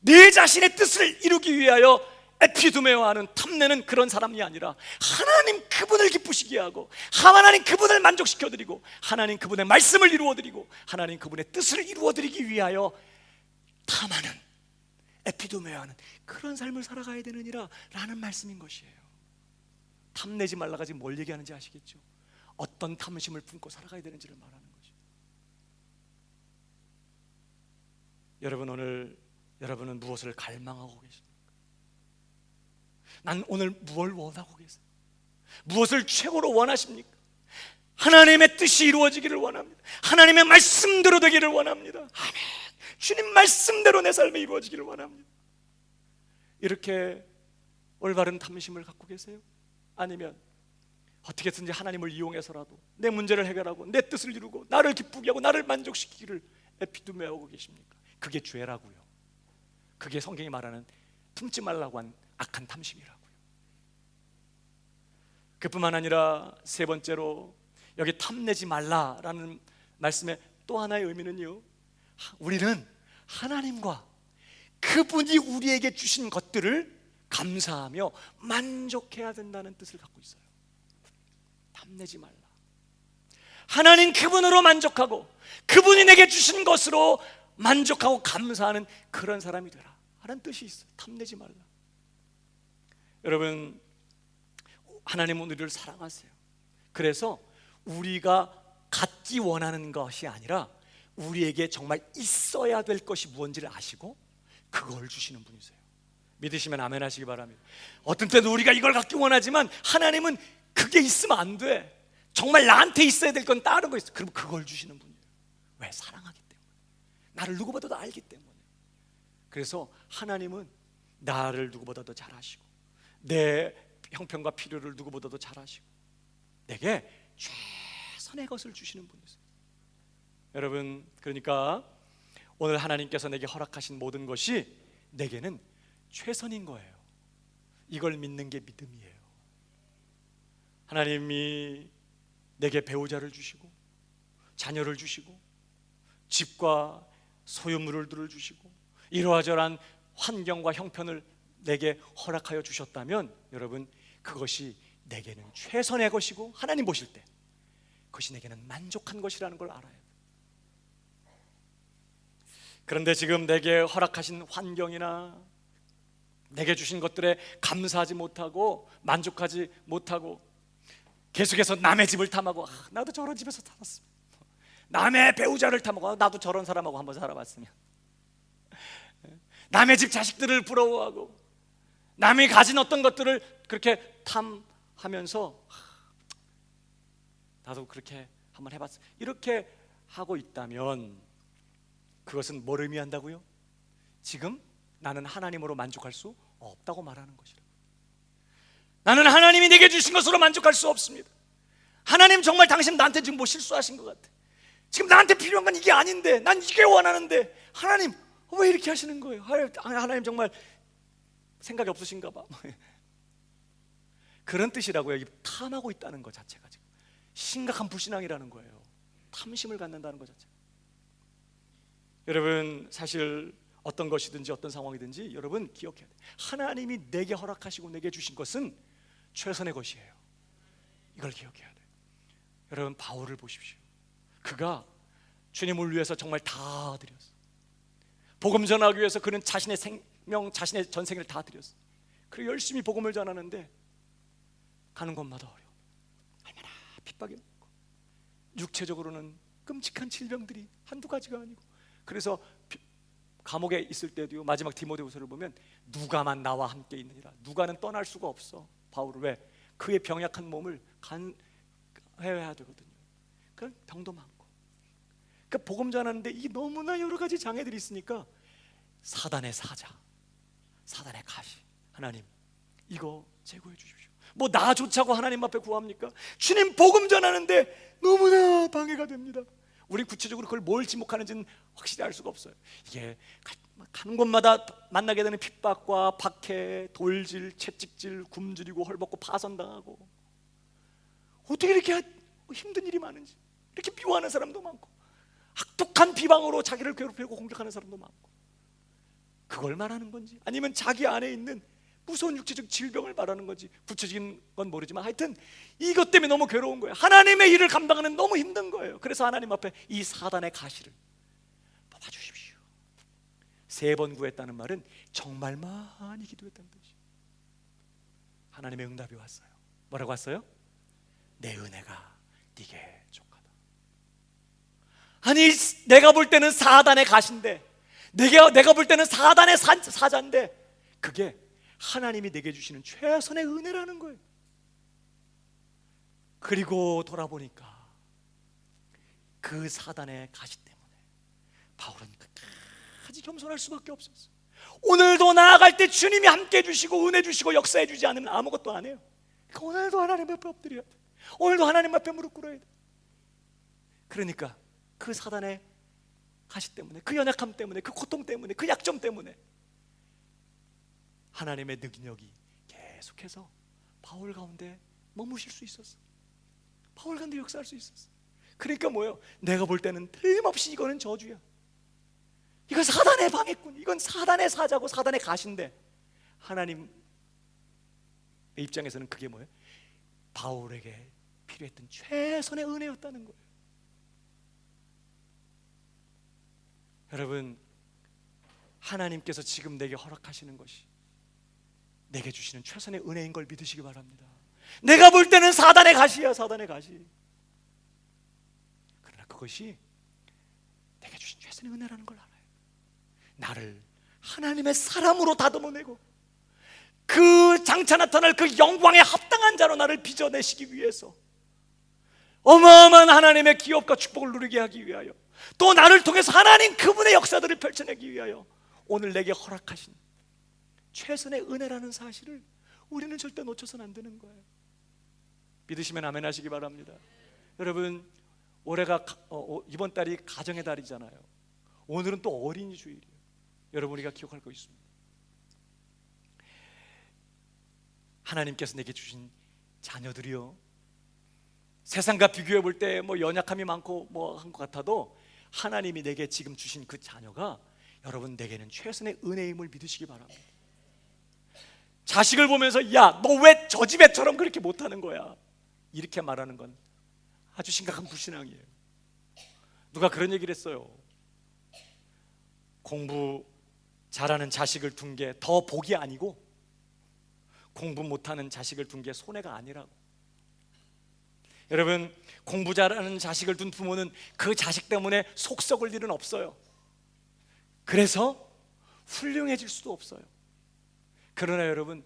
내 자신의 뜻을 이루기 위하여 에피두메오하는 탐내는 그런 사람이 아니라 하나님 그분을 기쁘시게 하고 하나님 그분을 만족시켜드리고 하나님 그분의 말씀을 이루어드리고 하나님 그분의 뜻을 이루어드리기 위하여 탐하는, 에피두메오하는 그런 삶을 살아가야 되느니라 라는 말씀인 것이에요. 탐내지 말라가 지금 뭘 얘기하는지 아시겠죠? 어떤 탐심을 품고 살아가야 되는지를 말하는 거죠. 여러분, 오늘 여러분은 무엇을 갈망하고 계십니까? 난 오늘 무엇을 원하고 계세요? 무엇을 최고로 원하십니까? 하나님의 뜻이 이루어지기를 원합니다. 하나님의 말씀대로 되기를 원합니다. 아멘. 주님 말씀대로 내 삶이 이루어지기를 원합니다. 이렇게 올바른 탐심을 갖고 계세요? 아니면 어떻게든지 하나님을 이용해서라도 내 문제를 해결하고 내 뜻을 이루고 나를 기쁘게 하고 나를 만족시키기를 에피두메오하고 계십니까? 그게 죄라고요. 그게 성경이 말하는 품지 말라고 한 악한 탐심이라고요. 그뿐만 아니라 세 번째로 여기 탐내지 말라라는 말씀의 또 하나의 의미는요, 우리는 하나님과 그분이 우리에게 주신 것들을 감사하며 만족해야 된다는 뜻을 갖고 있어요. 탐내지 말라. 하나님 그분으로 만족하고 그분이 내게 주신 것으로 만족하고 감사하는 그런 사람이 되라 하는 뜻이 있어요. 탐내지 말라. 여러분, 하나님은 우리를 사랑하세요. 그래서 우리가 갖기 원하는 것이 아니라 우리에게 정말 있어야 될 것이 무엇인지를 아시고 그걸 주시는 분이세요. 믿으시면 아멘 하시기 바랍니다. 어떤 때는 우리가 이걸 갖기 원하지만 하나님은 그게 있으면 안 돼. 정말 나한테 있어야 될 건 다른 거 있어. 그럼 그걸 주시는 분이에요. 왜? 사랑하기 때문에. 나를 누구보다도 알기 때문에. 그래서 하나님은 나를 누구보다도 잘 아시고 내 형편과 필요를 누구보다도 잘 아시고 내게 최선의 것을 주시는 분이세요. 여러분, 그러니까 오늘 하나님께서 내게 허락하신 모든 것이 내게는 최선인 거예요. 이걸 믿는 게 믿음이에요. 하나님이 내게 배우자를 주시고 자녀를 주시고 집과 소유물들을 주시고 이러저러한 환경과 형편을 내게 허락하여 주셨다면 여러분, 그것이 내게는 최선의 것이고 하나님 보실 때 그것이 내게는 만족한 것이라는 걸 알아야 돼요. 그런데 지금 내게 허락하신 환경이나 내게 주신 것들에 감사하지 못하고 만족하지 못하고 계속해서 남의 집을 탐하고 나도 저런 집에서 살았으면, 남의 배우자를 탐하고 나도 저런 사람하고 한번 살아봤으면, 남의 집 자식들을 부러워하고 남이 가진 어떤 것들을 그렇게 탐하면서 나도 그렇게 한번 해봤어, 이렇게 하고 있다면 그것은 뭘 의미한다고요? 지금 나는 하나님으로 만족할 수 없다고 말하는 것이라고. 나는 하나님이 내게 주신 것으로 만족할 수 없습니다. 하나님 정말 당신 나한테 지금 뭐 실수하신 것 같아. 지금 나한테 필요한 건 이게 아닌데 난 이게 원하는데 하나님 왜 이렇게 하시는 거예요? 하나님 정말 생각이 없으신가 봐. 그런 뜻이라고요. 여기 탐하고 있다는 것 자체가 지금 심각한 불신앙이라는 거예요. 탐심을 갖는다는 것 자체. 여러분, 사실 어떤 것이든지 어떤 상황이든지 여러분 기억해야 돼요. 하나님이 내게 허락하시고 내게 주신 것은 최선의 것이에요. 이걸 기억해야 돼요. 여러분, 바울을 보십시오. 그가 주님을 위해서 정말 다 드렸어요. 복음 전하기 위해서 그는 자신의 생명, 자신의 전생을 다 드렸어요. 그리고 열심히 복음을 전하는데 가는 곳마다 어려워. 얼마나 핍박이 많고 육체적으로는 끔찍한 질병들이 한두 가지가 아니고, 그래서 감옥에 있을 때도요, 마지막 디모데후서를 보면 누가만 나와 함께 있느니라. 누가는 떠날 수가 없어. 바울을 왜? 그의 병약한 몸을 간해야 되거든요. 그런 병도 많고. 그러니까 복음 전하는데 이 너무나 여러 가지 장애들이 있으니까 사단의 사자, 사단의 가시, 하나님 이거 제거해 주십시오. 뭐 나 좋자고 하나님 앞에 구합니까? 주님 복음 전하는데 너무나 방해가 됩니다. 우리 구체적으로 그걸 뭘 지목하는지는 확실히 알 수가 없어요. 이게 가는 곳마다 만나게 되는 핍박과 박해, 돌질, 채찍질, 굶주리고 헐벗고 파선당하고, 어떻게 이렇게 힘든 일이 많은지, 이렇게 미워하는 사람도 많고 악독한 비방으로 자기를 괴롭히고 공격하는 사람도 많고, 그걸 말하는 건지 아니면 자기 안에 있는 무서운 육체적 질병을 말하는 건지 구체적인 건 모르지만 하여튼 이것 때문에 너무 괴로운 거예요. 하나님의 일을 감당하는 너무 힘든 거예요. 그래서 하나님 앞에 이 사단의 가시를 뽑아주십시오. 3번 구했다는 말은 정말 많이 기도했다는 뜻이에요. 하나님의 응답이 왔어요. 뭐라고 왔어요? 내 은혜가 네게 족하다. 아니, 내가 볼 때는 사단의 가시인데, 내가 볼 때는 사단의 사자인데 그게 하나님이 내게 주시는 최선의 은혜라는 거예요. 그리고 돌아보니까 그 사단의 가시 때문에 바울은 끝까지 겸손할 수밖에 없었어요. 오늘도 나아갈 때 주님이 함께 해주시고 은혜 주시고 역사해 주지 않으면 아무것도 안 해요. 그러니까 오늘도 하나님 앞에 엎드려야 돼. 오늘도 하나님 앞에 무릎 꿇어야 돼. 그러니까 그 사단의 가시 때문에, 그 연약함 때문에, 그 고통 때문에, 그 약점 때문에 하나님의 능력이 계속해서 바울 가운데 머무실 수 있었어. 바울 가운데 역사할 수 있었어. 그러니까 뭐예요? 내가 볼 때는 틀림없이 이거는 저주야. 이건 사단의 방해꾼, 이건 사단의 사자고 사단의 가시인데 하나님의 입장에서는 그게 뭐예요? 바울에게 필요했던 최선의 은혜였다는 거예요. 여러분, 하나님께서 지금 내게 허락하시는 것이 내게 주시는 최선의 은혜인 걸 믿으시기 바랍니다. 내가 볼 때는 사단의 가시야, 사단의 가시. 그러나 그것이 내게 주신 최선의 은혜라는 걸 알아요. 나를 하나님의 사람으로 다듬어내고 그 장차 나타날 그 영광에 합당한 자로 나를 빚어내시기 위해서, 어마어마한 하나님의 기업과 축복을 누리게 하기 위하여, 또 나를 통해서 하나님 그분의 역사들을 펼쳐내기 위하여 오늘 내게 허락하신 최선의 은혜라는 사실을 우리는 절대 놓쳐서는 안 되는 거예요. 믿으시면 아멘 하시기 바랍니다. 여러분, 올해가 이번 달이 가정의 달이잖아요. 오늘은 또 어린이 주일이에요. 여러분, 우리가 기억할 거 있습니다. 하나님께서 내게 주신 자녀들이요, 세상과 비교해 볼 때 뭐 연약함이 많고 뭐 한 것 같아도 하나님이 내게 지금 주신 그 자녀가 여러분 내게는 최선의 은혜임을 믿으시기 바랍니다. 자식을 보면서 야, 너 왜 저 집 애처럼 그렇게 못하는 거야? 이렇게 말하는 건 아주 심각한 불신앙이에요. 누가 그런 얘기를 했어요. 공부 잘하는 자식을 둔 게 더 복이 아니고 공부 못하는 자식을 둔 게 손해가 아니라고. 여러분, 공부 잘하는 자식을 둔 부모는 그 자식 때문에 속 썩을 일은 없어요. 그래서 훌륭해질 수도 없어요. 그러나 여러분,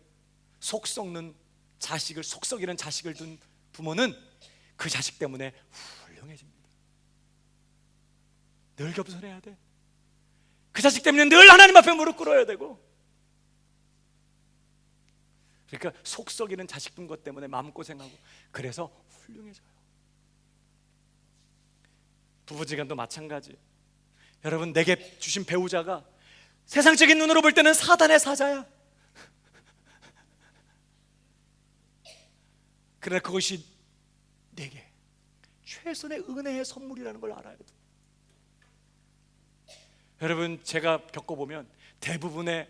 속 썩는 자식을, 속 썩이는 자식을 둔 부모는 그 자식 때문에 훌륭해집니다. 늘 겸손해야 돼. 그 자식 때문에 늘 하나님 앞에 무릎 꿇어야 되고. 그러니까 속 썩이는 자식 둔 것 때문에 마음고생하고, 그래서 훌륭해져요. 부부지간도 마찬가지. 여러분, 내게 주신 배우자가 세상적인 눈으로 볼 때는 사단의 사자야. 그러나 그것이 내게 최선의 은혜의 선물이라는 걸 알아야 돼요. 여러분, 제가 겪어보면 대부분의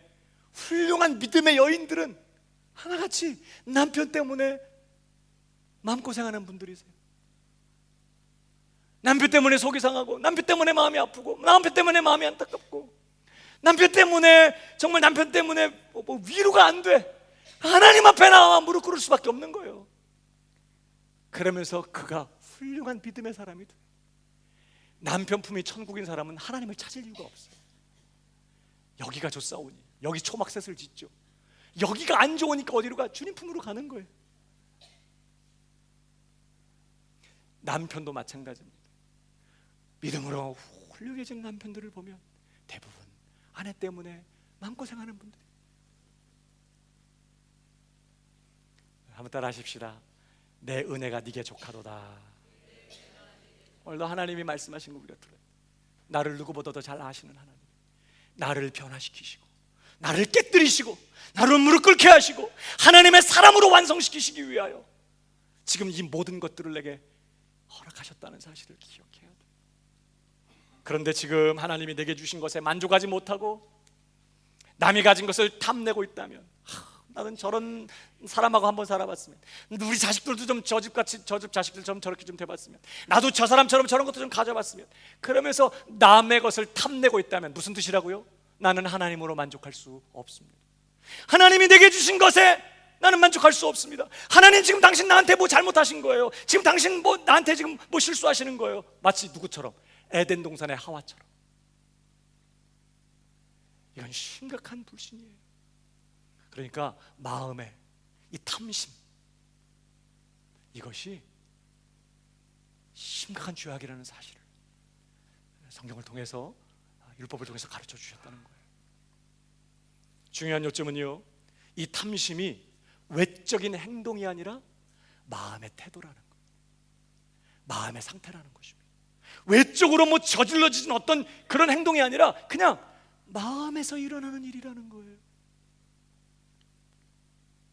훌륭한 믿음의 여인들은 하나같이 남편 때문에 마음고생하는 분들이세요. 남편 때문에 속이 상하고, 남편 때문에 마음이 아프고, 남편 때문에 마음이 안타깝고, 남편 때문에 정말 남편 때문에 뭐 위로가 안 돼. 하나님 앞에 나와 무릎 꿇을 수밖에 없는 거예요. 그러면서 그가 훌륭한 믿음의 사람이 돼. 남편 품이 천국인 사람은 하나님을 찾을 이유가 없어요. 여기가 좋사오니 여기 초막셋을 짓죠. 여기가 안 좋으니까 어디로 가? 주님 품으로 가는 거예요. 남편도 마찬가지입니다. 믿음으로 훌륭해진 남편들을 보면 대부분 아내 때문에 마음고생하는 분들이. 한번 따라 하십시다. 내 은혜가 네게 족하도다. 오늘도 하나님이 말씀하신 거 우리가 들어요. 나를 누구보다 더 잘 아시는 하나님, 나를 변화시키시고 나를 깨뜨리시고 나를 무릎 꿇게 하시고 하나님의 사람으로 완성시키시기 위하여 지금 이 모든 것들을 내게 허락하셨다는 사실을 기억해야 돼. 그런데 지금 하나님이 내게 주신 것에 만족하지 못하고 남이 가진 것을 탐내고 있다면, 나는 저런 사람하고 한번 살아봤으면, 우리 자식들도 좀 저 집같이, 저 집 자식들 좀 저렇게 좀 돼봤으면, 나도 저 사람처럼 저런 것도 좀 가져봤으면, 그러면서 남의 것을 탐내고 있다면 무슨 뜻이라고요? 나는 하나님으로 만족할 수 없습니다. 하나님이 내게 주신 것에 나는 만족할 수 없습니다. 하나님 지금 당신 나한테 뭐 잘못하신 거예요. 지금 당신 뭐 나한테 지금 뭐 실수하시는 거예요. 마치 누구처럼? 에덴 동산의 하와처럼. 이건 심각한 불신이에요. 그러니까 마음의 이 탐심, 이것이 심각한 죄악이라는 사실을 성경을 통해서, 율법을 통해서 가르쳐 주셨다는 거예요. 중요한 요점은요, 이 탐심이 외적인 행동이 아니라 마음의 태도라는 거예요. 마음의 상태라는 것입니다. 외적으로 뭐 저질러지는 어떤 그런 행동이 아니라 그냥 마음에서 일어나는 일이라는 거예요.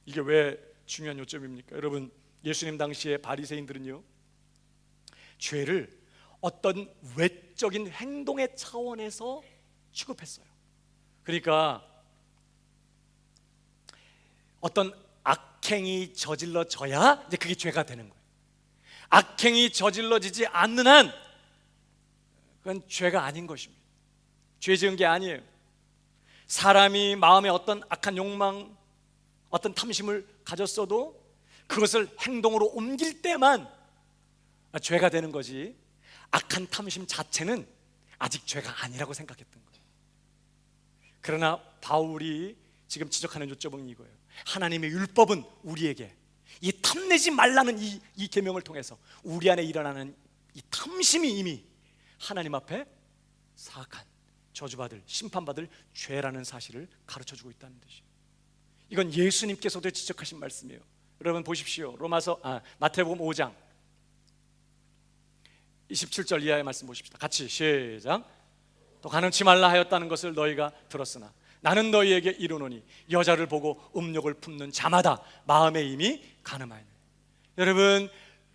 이게 왜 중요한 요점입니까? 여러분, 예수님 당시에 바리새인들은요, 죄를 어떤 외적인 행동의 차원에서 취급했어요. 그러니까 어떤 악행이 저질러져야 이제 그게 죄가 되는 거예요. 악행이 저질러지지 않는 한 그건 죄가 아닌 것입니다. 죄 지은 게 아니에요. 사람이 마음에 어떤 악한 욕망, 어떤 탐심을 가졌어도 그것을 행동으로 옮길 때만 죄가 되는 거지, 악한 탐심 자체는 아직 죄가 아니라고 생각했던 거예요. 그러나 바울이 지금 지적하는 요점은 이거예요. 하나님의 율법은 우리에게 이 탐내지 말라는 이 계명을 통해서 우리 안에 일어나는 이 탐심이 이미 하나님 앞에 사악한, 저주받을, 심판받을 죄라는 사실을 가르쳐주고 있다는 뜻이에요. 이건 예수님께서도 지적하신 말씀이에요. 여러분 보십시오. 마태복음 5장 27절 이하의 말씀 보십시다. 같이 시작. 또 간음치 말라 하였다는 것을 너희가 들었으나 나는 너희에게 이르노니 여자를 보고 음욕을 품는 자마다 마음에 이미 간음하였느니라. 여러분,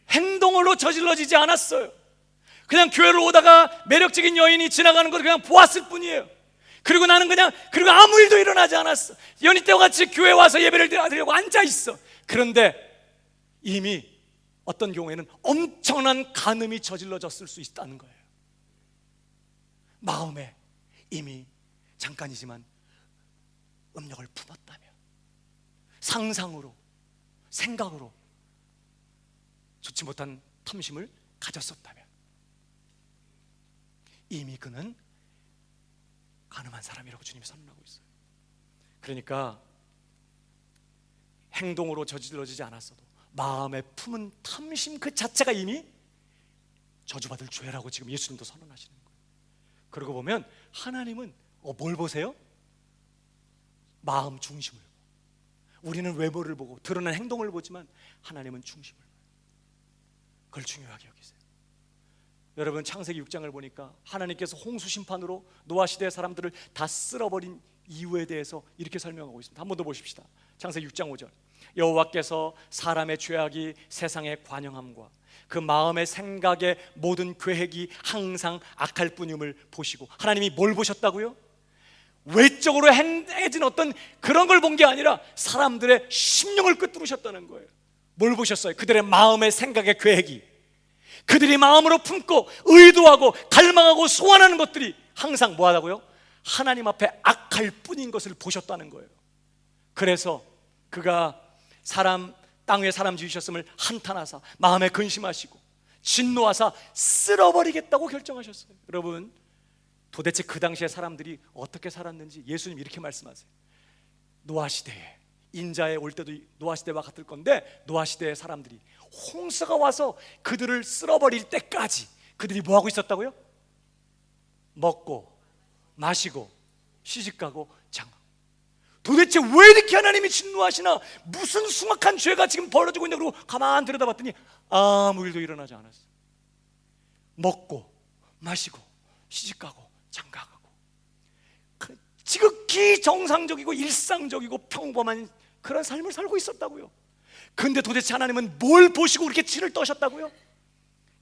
행동으로 저질러지지 않았어요. 그냥 교회를 오다가 매력적인 여인이 지나가는 걸 그냥 보았을 뿐이에요. 그리고 나는 그리고 아무 일도 일어나지 않았어. 연희 때와 같이 교회 와서 예배를 드리려고 앉아 있어. 그런데 이미 어떤 경우에는 엄청난 간음이 저질러졌을 수 있다는 거예요. 마음에 이미 잠깐이지만 음욕을 품었다면, 상상으로, 생각으로 좋지 못한 탐심을 가졌었다면 이미 그는 간음한 사람이라고 주님이 선언하고 있어요. 그러니까 행동으로 저질러지지 않았어도 마음에 품은 탐심 그 자체가 이미 저주받을 죄라고 지금 예수님도 선언하시는 거예요. 그러고 보면 하나님은 뭘 보세요? 마음 중심을 보고, 우리는 외모를 보고 드러난 행동을 보지만 하나님은 중심을 봐요. 그걸 중요하게 여기세요. 여러분, 창세기 6장을 보니까 하나님께서 홍수 심판으로 노아 시대의 사람들을 다 쓸어버린 이유에 대해서 이렇게 설명하고 있습니다. 한 번 더 보십시다. 창세기 6장 5절. 여호와께서 사람의 죄악이 세상에 관영함과 그 마음의 생각의 모든 계획이 항상 악할 뿐임을 보시고, 하나님이 뭘 보셨다고요? 외적으로 행해진 어떤 그런 걸 본 게 아니라 사람들의 심령을 꿰뚫으셨다는 거예요. 뭘 보셨어요? 그들의 마음의 생각의 계획이, 그들이 마음으로 품고 의도하고 갈망하고 소원하는 것들이 항상 뭐하다고요? 하나님 앞에 악할 뿐인 것을 보셨다는 거예요. 그래서 그가 땅 위에 사람 지으셨음을 한탄하사 마음에 근심하시고 진노하사 쓸어버리겠다고 결정하셨어요. 여러분, 도대체 그 당시에 사람들이 어떻게 살았는지 예수님 이렇게 말씀하세요. 노아 시대에, 인자에 올 때도 노아 시대와 같을 건데, 노아 시대의 사람들이 홍수가 와서 그들을 쓸어버릴 때까지 그들이 뭐하고 있었다고요? 먹고 마시고 시집가고 장가고. 도대체 왜 이렇게 하나님이 진노하시나? 무슨 숭악한 죄가 지금 벌어지고 있냐? 그러고 가만 들여다봤더니 아무 일도 일어나지 않았어요. 먹고 마시고 시집가고 장가가고, 지극히 정상적이고 일상적이고 평범한 그런 삶을 살고 있었다고요. 근데 도대체 하나님은 뭘 보시고 그렇게 치를 떠셨다고요?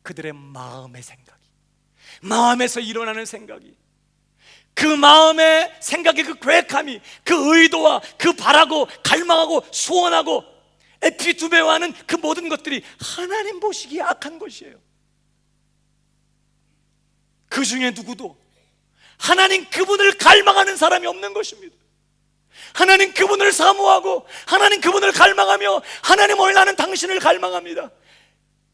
그들의 마음의 생각이, 마음에서 일어나는 생각이, 그 마음의 생각의 그 계획함이, 그 의도와 그 바라고 갈망하고 소원하고 에피두메와는 그 모든 것들이 하나님 보시기에 악한 것이에요. 그 중에 누구도 하나님 그분을 갈망하는 사람이 없는 것입니다. 하나님 그분을 사모하고 하나님 그분을 갈망하며, 하나님을 나는 당신을 갈망합니다.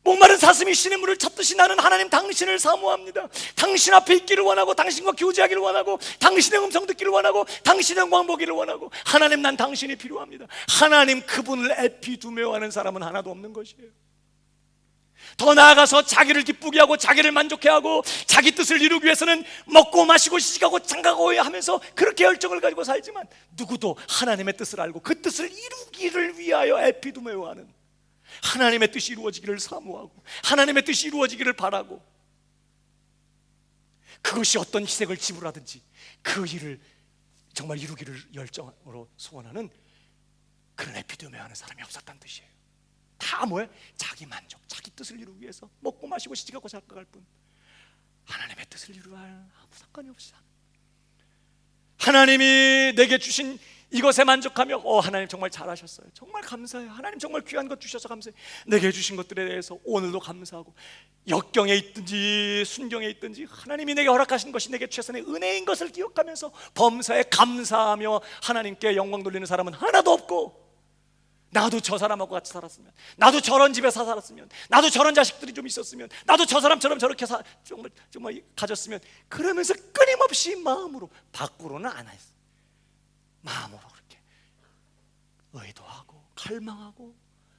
목마른 사슴이 쉬는 물을 찾듯이 나는 하나님 당신을 사모합니다. 당신 앞에 있기를 원하고, 당신과 교제하기를 원하고, 당신의 음성 듣기를 원하고, 당신의 영광 보기를 원하고, 하나님 난 당신이 필요합니다. 하나님 그분을 에피두메워하는 사람은 하나도 없는 것이에요. 더 나아가서 자기를 기쁘게 하고 자기를 만족해 하고 자기 뜻을 이루기 위해서는 먹고 마시고 시집가고 장가고 하면서 그렇게 열정을 가지고 살지만, 누구도 하나님의 뜻을 알고 그 뜻을 이루기를 위하여 에피두메워하는, 하나님의 뜻이 이루어지기를 사모하고 하나님의 뜻이 이루어지기를 바라고, 그것이 어떤 희생을 지불하든지 그 일을 정말 이루기를 열정으로 소원하는 그런 에피두메워하는 사람이 없었다는 뜻이에요. 다 뭐예요? 자기 만족, 자기 뜻을 이루기 위해서 먹고 마시고 시집가고 장가갈 뿐, 하나님의 뜻을 이루어야 아무 상관이 없이 사는, 하나님이 내게 주신 이것에 만족하며 하나님 정말 잘하셨어요, 정말 감사해요, 하나님 정말 귀한 것 주셔서 감사해요, 내게 주신 것들에 대해서 오늘도 감사하고, 역경에 있든지 순경에 있든지 하나님이 내게 허락하신 것이 내게 최선의 은혜인 것을 기억하면서 범사에 감사하며 하나님께 영광 돌리는 사람은 하나도 없고, 나도 저 사람하고 같이 살았으면, 나도 저런 집에서 살았으면, 나도 저런 자식들이 좀 있었으면, 나도 저 사람처럼 저렇게 정말 가졌으면, 그러면서 끊임없이 마음으로, 밖으로는 안 했어요, 마음으로 그렇게 의도하고 갈망하고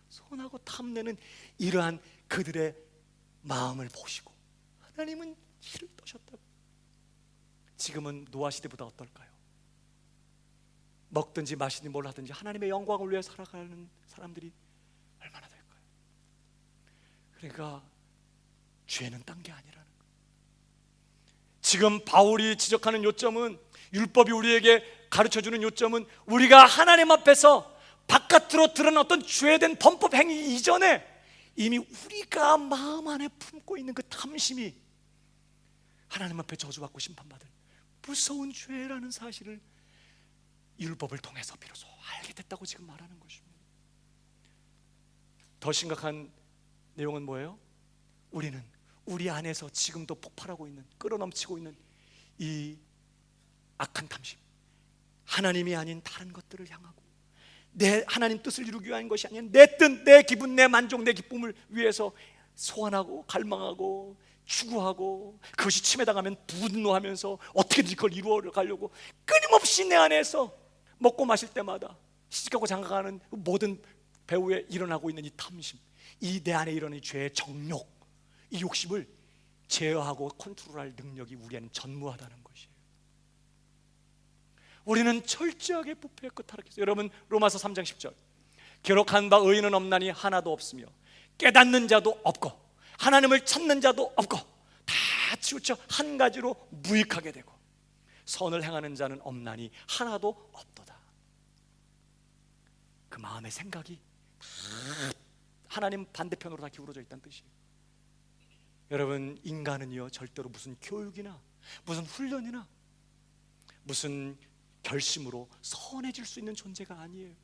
손하고 탐내는 이러한 그들의 마음을 보시고 하나님은 길을 떠셨다고. 지금은 노아 시대보다 어떨까요? 먹든지 마시든지 뭘 하든지 하나님의 영광을 위해 살아가는 사람들이 얼마나 될까요? 그러니까 죄는 딴 게 아니라는 거예요. 지금 바울이 지적하는 요점은, 율법이 우리에게 가르쳐주는 요점은, 우리가 하나님 앞에서 바깥으로 드러난 어떤 죄된 범법 행위 이전에 이미 우리가 마음 안에 품고 있는 그 탐심이 하나님 앞에 저주받고 심판받을 무서운 죄라는 사실을 율법을 통해서 비로소 알게 됐다고 지금 말하는 것입니다. 더 심각한 내용은 뭐예요? 우리는 우리 안에서 지금도 폭발하고 있는, 끌어넘치고 있는 이 악한 탐심, 하나님이 아닌 다른 것들을 향하고 내 하나님 뜻을 이루기 위한 것이 아닌 내 뜻, 내 기분, 내 만족, 내 기쁨을 위해서 소원하고 갈망하고 추구하고, 그것이 침해당하면 분노하면서 어떻게든 그걸 이루어가려고 끊임없이 내 안에서 먹고 마실 때마다 시집가고 장가가는 모든 배후에 일어나고 있는 이 탐심, 이 내 안에 일어나는 죄의 정욕, 이 욕심을 제어하고 컨트롤할 능력이 우리 안에 전무하다는 것이에요. 우리는 철저하게 부패했고 타락했어요. 여러분, 로마서 3장 10절, 기록한 바 의인은 없나니 하나도 없으며 깨닫는 자도 없고 하나님을 찾는 자도 없고 다 치우쳐 한 가지로 무익하게 되고 선을 행하는 자는 없나니 하나도 없도다. 그 마음의 생각이 다 하나님 반대편으로 다 기울어져 있다는 뜻이에요. 여러분, 인간은요 절대로 무슨 교육이나 무슨 훈련이나 무슨 결심으로 선해질 수 있는 존재가 아니에요.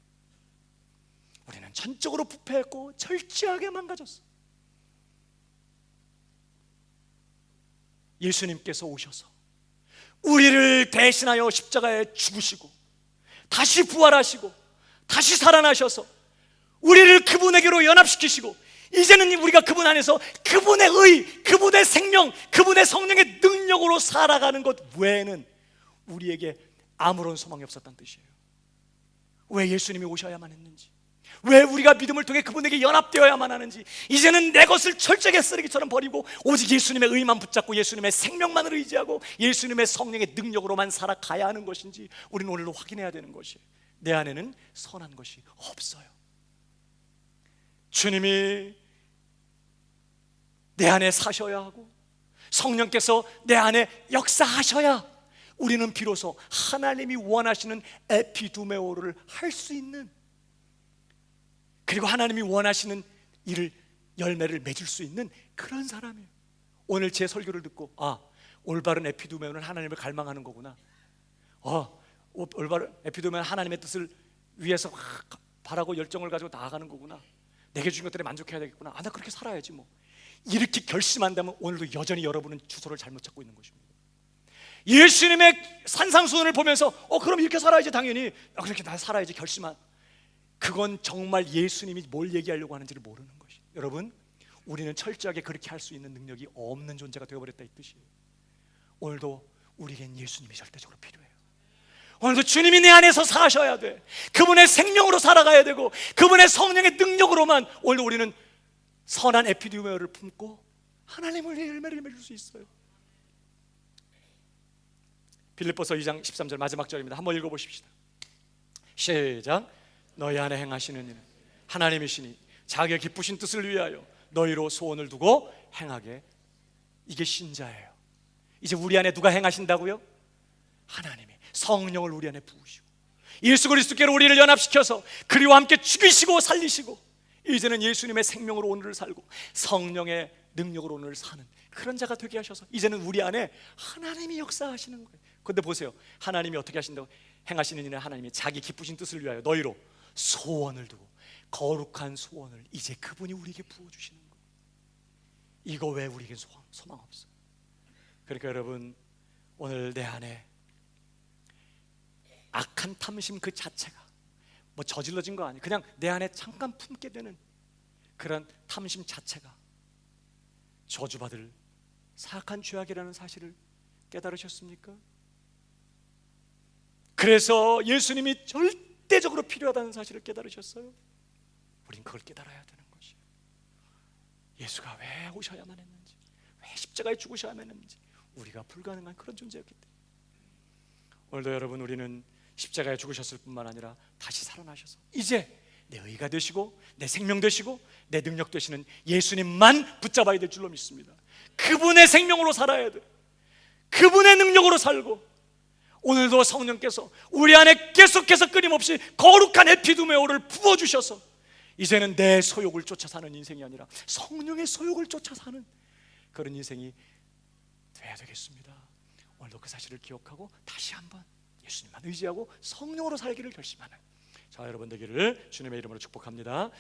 우리는 전적으로 부패했고 철저하게 망가졌어. 예수님께서 오셔서 우리를 대신하여 십자가에 죽으시고 다시 부활하시고 다시 살아나셔서 우리를 그분에게로 연합시키시고, 이제는 우리가 그분 안에서 그분의 의, 그분의 생명, 그분의 성령의 능력으로 살아가는 것 외에는 우리에게 아무런 소망이 없었다는 뜻이에요. 왜 예수님이 오셔야만 했는지, 왜 우리가 믿음을 통해 그분에게 연합되어야만 하는지, 이제는 내 것을 철저하게 쓰레기처럼 버리고 오직 예수님의 의만 붙잡고 예수님의 생명만을 의지하고 예수님의 성령의 능력으로만 살아가야 하는 것인지 우리는 오늘도 확인해야 되는 것이에요. 내 안에는 선한 것이 없어요. 주님이 내 안에 사셔야 하고 성령께서 내 안에 역사하셔야 우리는 비로소 하나님이 원하시는 에피두메오를 할 수 있는, 그리고 하나님이 원하시는 일을, 열매를 맺을 수 있는 그런 사람이에요. 오늘 제 설교를 듣고 올바른 에피두메오는 하나님을 갈망하는 거구나, 올바른 에피두메오는 하나님의 뜻을 위해서 바라고 열정을 가지고 나아가는 거구나, 내게 주신 것들에 만족해야 되겠구나, 나 그렇게 살아야지 뭐, 이렇게 결심한다면 오늘도 여전히 여러분은 주소를 잘못 찾고 있는 것입니다. 예수님의 산상수훈을 보면서 그럼 이렇게 살아야지, 당연히 그렇게 나 살아야지 결심한, 그건 정말 예수님이 뭘 얘기하려고 하는지를 모르는 것이에요. 여러분, 우리는 철저하게 그렇게 할 수 있는 능력이 없는 존재가 되어버렸다 이 뜻이에요. 오늘도 우리에겐 예수님이 절대적으로 필요해요. 오늘도 주님이 내 안에서 사셔야 돼. 그분의 생명으로 살아가야 되고 그분의 성령의 능력으로만 오늘도 우리는 선한 에피두메오를 품고 하나님을 위해 열매를 맺을 수 있어요. 빌립보서 2장 13절 마지막 절입니다. 한번 읽어보십시다. 시작. 너희 안에 행하시는 이는 하나님이시니 자기의 기쁘신 뜻을 위하여 너희로 소원을 두고 행하게. 이게 신자예요. 이제 우리 안에 누가 행하신다고요? 하나님이 성령을 우리 안에 부으시고 예수 그리스도께로 우리를 연합시켜서 그리와 함께 죽이시고 살리시고 이제는 예수님의 생명으로 오늘을 살고 성령의 능력으로 오늘을 사는 그런 자가 되게 하셔서 이제는 우리 안에 하나님이 역사하시는 거예요. 근데 보세요, 하나님이 어떻게 하신다고? 행하시는 일은 하나님이 자기 기쁘신 뜻을 위하여 너희로 소원을 두고 거룩한 소원을 이제 그분이 우리에게 부어주시는 거예요. 이거 왜 우리에게 소망 없어? 그러니까 여러분, 오늘 내 안에 악한 탐심 그 자체가 뭐 저질러진 거 아니에요. 그냥 내 안에 잠깐 품게 되는 그런 탐심 자체가 저주받을 사악한 죄악이라는 사실을 깨달으셨습니까? 그래서 예수님이 절대적으로 필요하다는 사실을 깨달으셨어요. 우린 그걸 깨달아야 되는 것이에요. 예수가 왜 오셔야만 했는지, 왜 십자가에 죽으셔야만 했는지, 우리가 불가능한 그런 존재였기 때문에. 오늘도 여러분, 우리는 십자가에 죽으셨을 뿐만 아니라 다시 살아나셔서 이제 내 의가 되시고 내 생명 되시고 내 능력 되시는 예수님만 붙잡아야 될 줄로 믿습니다. 그분의 생명으로 살아야 돼. 그분의 능력으로 살고, 오늘도 성령께서 우리 안에 계속해서 끊임없이 거룩한 에피두메오를 부어주셔서 이제는 내 소욕을 쫓아 사는 인생이 아니라 성령의 소욕을 쫓아 사는 그런 인생이 돼야 되겠습니다. 오늘도 그 사실을 기억하고 다시 한번 예수님만 의지하고 성령으로 살기를 결심하는 자, 여러분 되기를 주님의 이름으로 축복합니다.